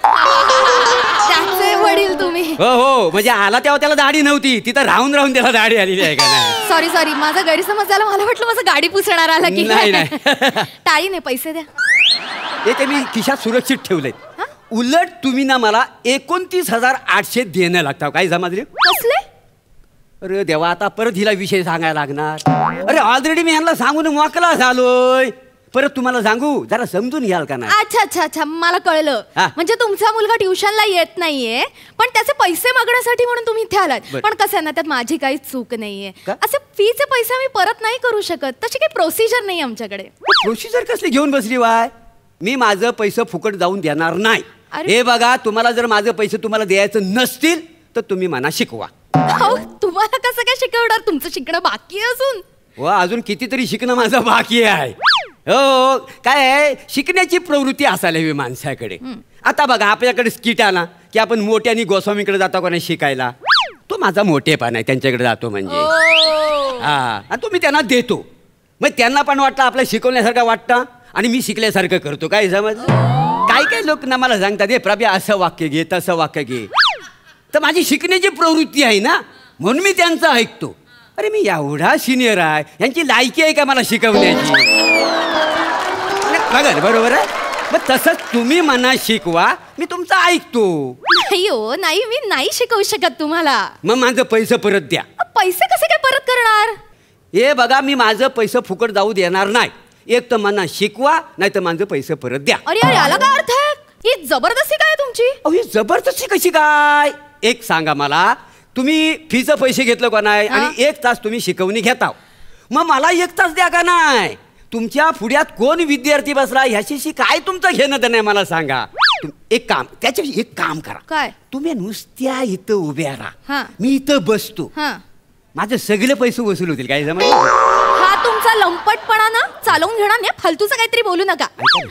त्याचे वडील तुम्ही? हो, म्हणजे आला तेव्हा त्याला दाढी नव्हती, तिथं राहून राहून त्याला दाढी आलेली आहे का नाही? सॉरी माझा गैरसमज झाला. मला वाटलं माझं गाडी पुसणार आला की नाही. टाळीने पैसे द्या. ते मी खिशात सुरक्षित ठेवलेत. उलट तुम्ही ना मला 29,800 देणं लागतं. काय समजले? कसले? अरे देवा, आता परत हिला विषय सांगायला लागणार. अरे ऑलरेडी मी ह्यांना सांगून मोकला झालोय. परत तुम्हाला सांगू, जरा समजून घ्याल का नाही? अच्छा मला कळलं. म्हणजे तुमचा मुलगा ट्युशनला येत नाहीये, पण त्याचे पैसे मागण्यासाठी म्हणून तुम्ही इथे आलात. पण कसं आहे ना, त्यात माझी काही चूक नाहीये. असे फीचे पैसे मी परत नाही करू शकत. तशी काही प्रोसिजर नाही आमच्याकडे. प्रोसिजर कसली घेऊन बसली वाय? मी माझं पैसे फुकट जाऊन देणार नाही. हे बघा, तुम्हाला जर माझं पैसे तुम्हाला द्यायचं नसतील तर तुम्ही मला शिकवा. तुम्हाला कसं काय शिकवणार? तुमचं शिकणं बाकी असून. हो, अजून कितीतरी शिकणं माझं बाकी आहे. हो, काय आहे, शिकण्याची प्रवृत्ती असायला हवी माणसाकडे. आता बघा, आपल्याकडे स्किट आला की आपण मोठ्यानी गोस्वामीकडे जातो कोणा शिकायला. तो माझा मोठेपणा आहे त्यांच्याकडे जातो म्हणजे. हा आणि तो मी त्यांना देतो. मग त्यांना पण वाटतं आपलं शिकवण्यासारखं वाटतं आणि मी शिकल्यासारखं करतो. काय समज? काही लोक ना मला सांगतात हे प्रभ्या असं वाक्य घे तसं वाक्य घे. तर माझी शिकण्याची प्रवृत्ती आहे ना म्हणून मी त्यांचं ऐकतो. अरे मी एवढा सिनियर आहे यांची लायकी आहे का मला शिकवण्याची? बघा बरोबर आहे. मग तसंच तुम्ही मना शिकवा मी तुमचं ऐकतो. नाही हो नाही मी नाही शिकवू शकत तुम्हाला. मग माझं पैसे परत द्या. पैसे कसे काय परत करणार? हे बघा मी माझं पैसे फुकट जाऊ देणार नाही. एक तर मना शिकवा नाही तर माझं पैसे परत द्या. अरे अरे याला काय अर्थ आहे? ही जबरदस्ती काय तुमची? ही जबरदस्ती कशी काय? एक सांगा मला तुम्ही फीचं पैसे घेतलं का नाही आणि 1 तास तुम्ही शिकवणी घेता मग मला 1 तास द्या का नाही? तुमच्या पुढ्यात कोण विद्यार्थी बसला ह्याच्याशी काय तुमचं घेणं तर नाही मला सांगा. एक काम करा. काय? तुम्ही नुसत्या इथं उभ्या हा. राहा मी इथं बसतो. माझे सगळे पैसे वसूल होतील. काय जमलं? हा तुमचा लंपटपणा ना चालवून घेणार नाही. फालतूचं काहीतरी बोलू नका.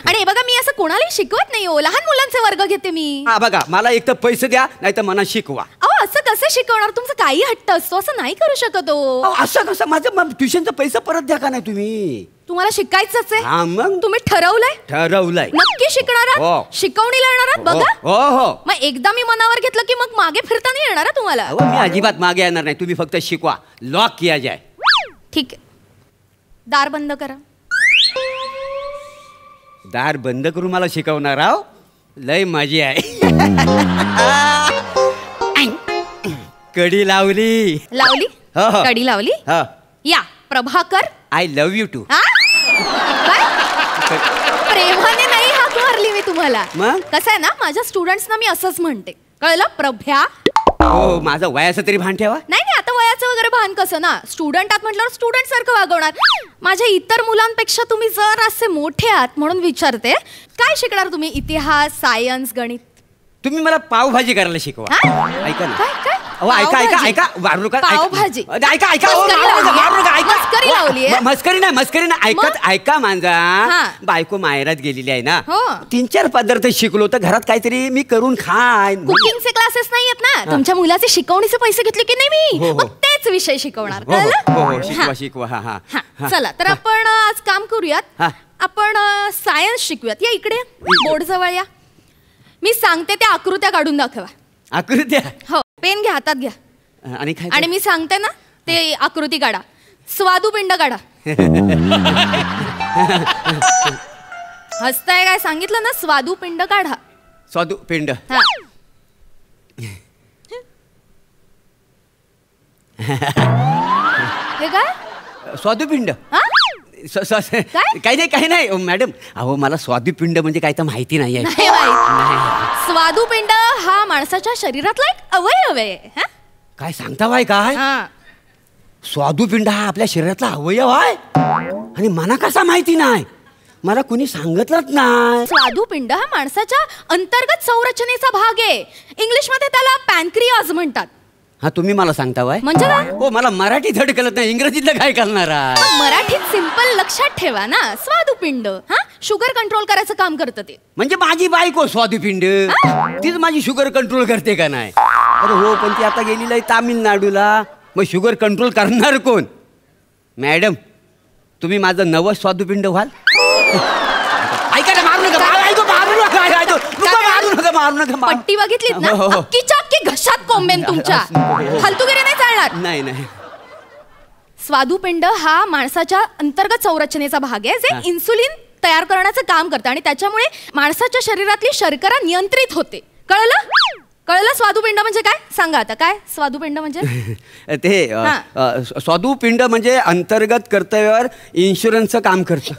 आणि हे बघा मी असं कोणालाही शिकवत नाही हो. लहान मुलांचे वर्ग घेते मी. हा बघा मला एक तर पैसे द्या नाही तर मना शिकवा. अहो असं कसं शिकवणार? तुमचं काही हट्ट असतो असं नाही करू शकत हो. असं कसं? माझं ट्युशनचा पैसा परत द्या का नाही तुम्ही? तुम्हाला शिकायचंच आहे. हा मग तुम्ही ठरवलंय नक्की शिकणार आहात? शिकवणीला येणार आहात बघा. हो. मग एकदा मी मनावर घेतलं की मग मागे फिरता नाही येणार तुम्हाला. मी अजिबात मागे येणार नाही. तुम्ही फक्त शिकवा. लॉक किया जाय. ठीक आहे. दार बंद करा. दार बंद करून मला शिकवणार आहो? लय मजा आहे. कडी लावली. कडी लावली. या Prabhakar I love you too. प्रेमाने नाही हाक मारली मी तुम्हाला. मग कसं आहे ना माझ्या स्टुडंट्सना मी असंच म्हणते कळलं? प्रभ्या. हो माझं वयाचं तरी भान ठेवा. नाही आता वयाचं वगैरे भान कसं ना स्टुडंट आहात म्हटल्यावर स्टुडंट सारखं वागवणार. माझ्या इतर मुलांपेक्षा तुम्ही जर असे मोठे आहात म्हणून विचारते. काय शिकणार तुम्ही? इतिहास सायन्स गणित? तुम्ही मला पावभाजी करायला शिकवा. ऐका ना. काय? ऐका मारू नका. पावभाजी. ऐका मस्करी नाही. ऐका माझा बायको माहेरात गेलेली आहे ना. 3-4 पदार्थ शिकलो तर घरात काहीतरी मी करून खाय. कुकिंगचे क्लासेस नाही आहेत ना तुमच्या मुलाचे शिकवणीचे पैसे घेतले की नाही मी मग तेच विषय शिकवणार. शिकवा. हा चला तर आपण आज काम करूयात. आपण सायन्स शिकूयात. या इकडे बोर्ड जवळ या. मी सांगते त्या आकृत्या काढून दाखवा. आकृत्या? हो. पेन घ्या हातात घ्या. आणि मी सांगते ना ते आकृती काढा. स्वादुपिंड काढा. हसताय काय? सांगितलं ना स्वादुपिंड काढा. स्वादुपिंड. हे काय? स्वादुपिंड? काही नाही मॅडम. अहो मला स्वादुपिंड म्हणजे काय तर माहिती नाही आहे. स्वादुपिंड हा माणसाच्या शरीरातला एक अवयव आहे. काय सांगता बाय? काय स्वादुपिंड हा आपल्या शरीरातला अवयव आहे आणि मला कसा माहिती नाही? मला कुणी सांगितलंच नाही. स्वादुपिंड हा माणसाच्या अंतर्गत संरचनेचा भाग आहे. इंग्लिश मध्ये त्याला पॅनक्रियाज म्हणतात. हा तुम्ही मला सांगता बाय? म्हणजे काय? हो मला मराठी धड कळत नाही. इंग्रजीतलं काय करणार? मराठीत सिंपल लक्षात ठेवा ना. स्वादुपिंड शुगर कंट्रोल करायचं काम करतं ते. म्हणजे माझी बायको स्वादुपिंड तीच माझी शुगर कंट्रोल करते का नाही? अरे हो पण ती आता गेलेली आहे तामिळनाडूला. मग शुगर कंट्रोल करणार कोण? मॅडम तुम्ही माझं नवं स्वादुपिंड व्हाल. ऐका ना. मारू नका. पट्टी बघितलीत ना? अक्कीच्या अक्की घशात कोंबेन तुमच्या. फालतूगिरी नाही चालणार. नाही. स्वादुपिंड हा माणसाच्या अंतर्गत संरचनेचा भाग आहे जे इन्सुलिन तयार करण्याचं काम करतं आणि त्याच्यामुळे माणसाच्या शरीरातली शर्करा नियंत्रित होते. कळलं स्वादुपिंड म्हणजे काय? सांगा आता काय स्वादुपिंड म्हणजे? ते स्वादुपिंड म्हणजे अंतर्गत कर्तव्यावर इन्शुरन्सचं काम करतं.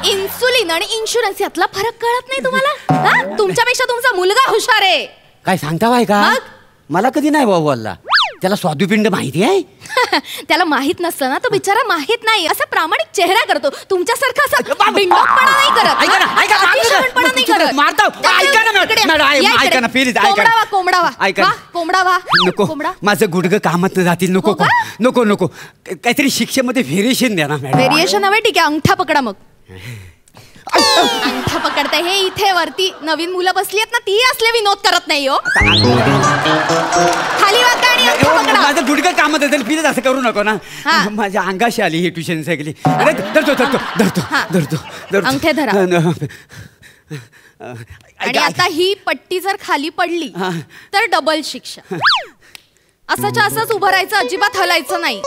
इन्सुलिन आणि इन्शुरन्स यातला फरक कळत नाही तुम्हाला? तुमच्यापेक्षा तुमचा मुलगा हुशार आहे. काय सांगता बाय? का मला कधी नाही भाऊ बोलला. त्याला स्वादुपिंड माहिती आहे? त्याला माहित नसतं ना तो बिचारा माहित नाही. असा प्रामाणिक चेहरा करतो तुमच्यासारखा. असा बिंडोकपणा नाही करत. कोंबडा. नको माझं गुडघं कामात जातील. नको काहीतरी शिक्षेमध्ये व्हेरिएशन द्या ना मॅडम. व्हेरिएशन हवे. ठीक आहे अंगठा पकडा मग. अंगठा पकडताय हे इथे वरती नवीन मुलं बसली आहेत ना ती असले विनोद करत नाही हो. खाली वाका आणि अंगठा पकडा. माझं गुडघं कामात असेल प्लीज असं करू नको ना. माझ्या अंगाशी आली ही ट्युशन सगळी. अरे धरतो अंगठे धरा. आणि आता ही पट्टी जर खाली पडली तर डबल शिक्षा. असंच्या असंच उभं राहायचं अजिबात हलायचं नाही.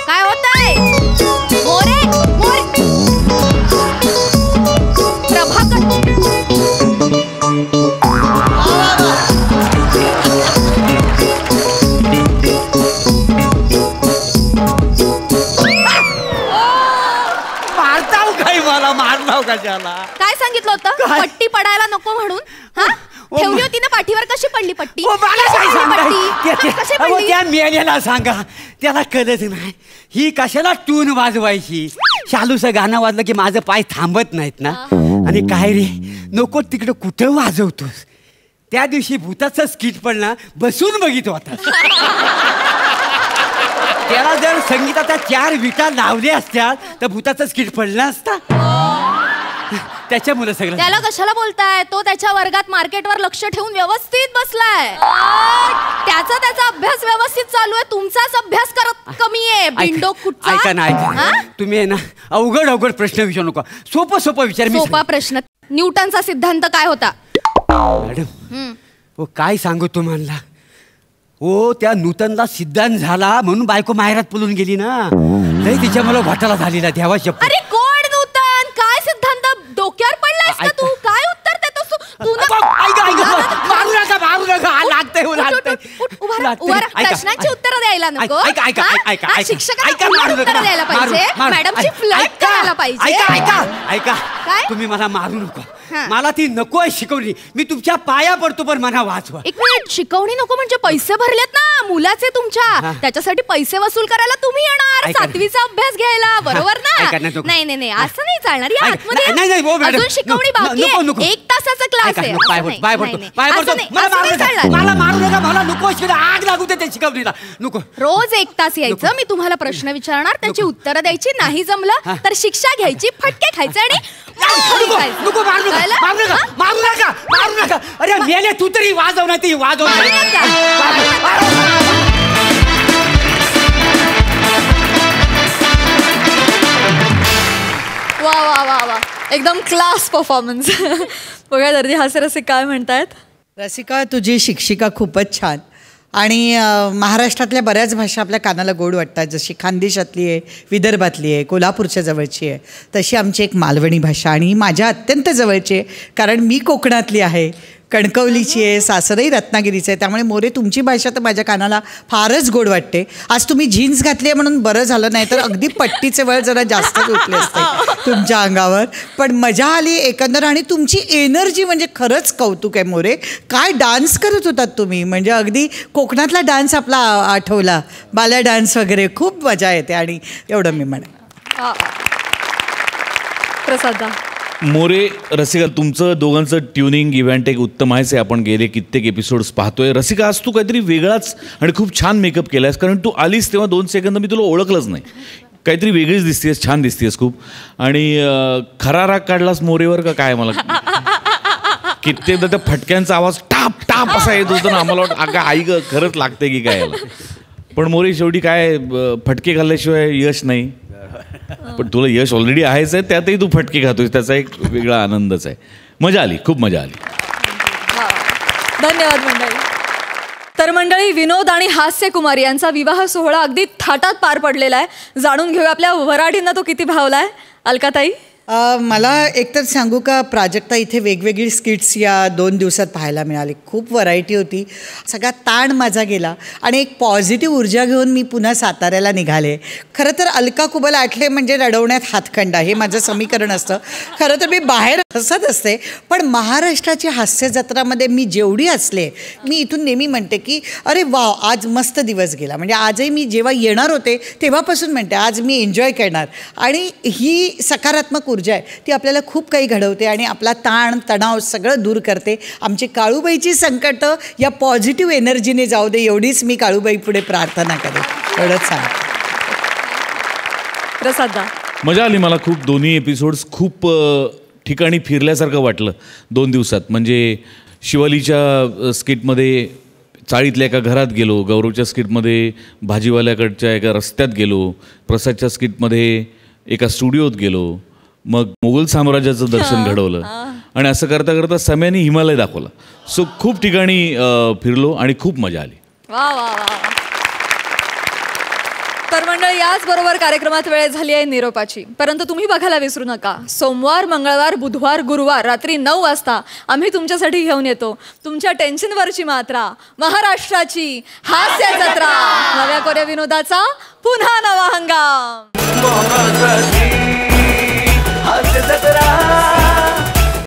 काय होतंय? मोरे मोरे प्रभाकर मारताव काय मला मारलाव कशाला? काय सांगितलं होतं? पट्टी पडायला नको म्हणून. हा ठेवली होती ना पाठीवर. कशी पडली पट्टी? त्या मेल्याला सांगा त्याला कळत नाही ही कशाला टून वाजवायची. शालूचं गाणं वाजलं की माझं पाय थांबत नाहीत ना. आणि काय रे नको तिकडं कुठं वाजवतोस. त्या दिवशी भूताचं स्किट पडला बसून बघितो आता. त्याला जर संगीताच्या 4 विटा लावल्या असत्या तर भूताचं स्किट पडला असता. त्याच्यामुळे सगळं. त्याला कशाला बोलताय? तो त्याच्या वर्गात मार्केटवर लक्ष ठेवून व्यवस्थित बसलाय. त्याचा अभ्यास व्यवस्थित चालू आहे. तुमचाच अभ्यास करत कमी आहे. बिंडो कुठचा. ऐका ना ऐका तुम्ही आहे ना अवघड प्रश्न विचारू नका. सोपा विचार. सोपा प्रश्न. न्यूटनचा सिद्धांत काय होता? मॅडम हो काय सांगू तुम्हाला. हो त्या न्यूटनला सिद्धांत झाला म्हणून बायको माहेरात पळून गेली ना. लय तिच्या मला घोटाळा झालेला देवा शपथ. अरे कोण न्यूटन? काय सिद्धांत? डोक्यावर पडलास का तू? काय उत्तर देतोस तू? मारू नका लागतंय प्रश्नांची उत्तर द्यायला नको. शिक्षकांना उत्तर द्यायला पाहिजे. मॅडमची फ्लर्ट करायला पाहिजे. ऐका तुम्ही मला मारू नका. मला ती नको आहे शिकवणी. मी तुमच्या पाया पडतो पण मला वाचवा. एक मिनिट. शिकवणी नको म्हणजे पैसे भरलेत ना मुलाचे तुमच्या. त्याच्यासाठी पैसे वसूल करायला तुम्ही येणार 7वीचा अभ्यास घ्यायला. बरोबर ना? नाही असं नाही चालणार. या आतमध्ये अजून शिकवणी बाकी आहे. 1 तासाचा क्लास आहे. मला मारू नका. मला नको आग लागू दे त्या शिकवणीला. नको. रोज 1 तास यायचं. मी तुम्हाला प्रश्न विचारणार त्याची उत्तरं द्यायची. नाही जमलं तर शिक्षा घ्यायची. फटके खायचे आणि नको मारू नका. अरे मेले तू तरी वाजव नाही ती वाजव. वा वा वा वा एकदम क्लास परफॉर्मन्स. बघा दर्दी हास्यरसिक काय म्हणतायत. रसिका तुझी शिक्षिका खूपच छान. आणि महाराष्ट्रातल्या बऱ्याच भाषा आपल्या कानाला गोड वाटतात. जशी खानदेशातली आहे, विदर्भातली आहे, कोल्हापूरच्या जवळची आहे. तशी आमची एक मालवणी भाषा आणि माझ्या अत्यंत जवळची आहे. कारण मी कोकणातली आहे, कणकवलीची आहे, सासरही रत्नागिरीचं आहे. त्यामुळे मोरे तुमची भाषा तर माझ्या कानाला फारच गोड वाटते. आज तुम्ही जीन्स घातली आहे म्हणून बरं झालं. नाही तर अगदी पट्टीचे वळ जरा जास्तच उठले असते तुमच्या अंगावर. पण मजा आली एकंदर. आणि तुमची एनर्जी म्हणजे खरंच कौतुक आहे मोरे. काय डान्स करत होतात तुम्ही. म्हणजे अगदी कोकणातला डान्स आपला आठवला. बाल्या डान्स वगैरे खूप मजा येते. आणि एवढं मी म्हणेन. प्रसादा मोरे रसिका तुमचं दोघांचं ट्युनिंग इव्हेंट एक उत्तम आहेच आहे. आपण गेले कित्येक एपिसोड्स पाहतोय. रसिका आज तू काहीतरी वेगळाच आणि खूप छान मेकअप केलायस. कारण तू आलीस तेव्हा 2 सेकंद मी तुला ओळखलंच नाही. काहीतरी वेगळीच दिसतेस. छान दिसतेस खूप. आणि खरा राग काढलास मोरेवर का काय. मला कित्येकदा त्या फटक्यांचा आवाज टाप टाप असा येत होता ना. आम्हाला वाटतं अगं आई ग खरंच लागते की काय याला. पण मोरे शेवटी काय फटके घालल्याशिवाय यश नाही. पण तुला यश ऑलरेडी आहेच आहे. त्यातही तू फटके खातोस. त्याचा एक वेगळा आनंदच आहे. मजा आली. खूप मजा आली. धन्यवाद मंडळी. तर मंडळी विनोद आणि हास्य कुमार यांचा विवाह सोहळा अगदी थाटात पार पडलेला आहे. जाणून घेऊया आपल्या वराडींना तो किती भावलाय. अलकाताई मला एकतर सांगू का प्राजक्ता इथे वेगवेगळी स्किट्स या 2 दिवसात पाहायला मिळाली. खूप व्हरायटी होती. सगळा ताण माझा गेला आणि एक पॉझिटिव्ह ऊर्जा घेऊन मी पुन्हा साताऱ्याला निघाले. खरं तर अलका कुबल आठले म्हणजे रडवण्यात हातखंडा हे माझं समीकरण असतं. खरं तर मी बाहेर हसत असते. पण महाराष्ट्राची हास्य जत्रामध्ये मी जेवढी असले मी इथून नेहमी म्हणते की अरे वाव आज मस्त दिवस गेला. म्हणजे आजही मी जेव्हा येणार होते तेव्हापासून म्हणते आज मी एन्जॉय करणार. आणि ही सकारात्मक ऊर्जा आहे ती आपल्याला खूप काही घडवते आणि आपला ताण तणाव सगळं दूर करते. आमची काळूबाईची संकटं या पॉझिटिव्ह एनर्जीने जाऊ दे एवढीच मी काळूबाई पुढे प्रार्थना करेन. एवढंच सांग. प्रसादा मजा आली मला खूप. दोन्ही एपिसोड्स खूप ठिकाणी फिरल्यासारखं वाटलं 2 दिवसात. म्हणजे शिवालीच्या स्किटमध्ये चाळीतल्या एका घरात गेलो, गौरवच्या स्किटमध्ये भाजीवाल्याकडच्या एका रस्त्यात गेलो, प्रसादच्या स्किटमध्ये एका स्टुडिओत गेलो, मग मोगल साम्राज्याचं दर्शन घडवलं आणि असं करता करता सम्यानी हिमालय दाखवला. सो खूप ठिकाणी फिरलो आणि खूप मजा आली. वा वा वा. तर मंडळी, याचबरोबर कार्यक्रमात वेळ झाली आहे निरोपाची. परंतु तुम्ही बघायला विसरू नका, सोमवार, मंगळवार, बुधवार, गुरुवार रात्री 9 वाजता आम्ही तुमच्यासाठी घेऊन येतो तुमच्या टेन्शनवरची मात्रा, महाराष्ट्राची हास्य जत्रा, नव्या कोऱ्या विनोदाचा पुन्हा नवा हंगाम.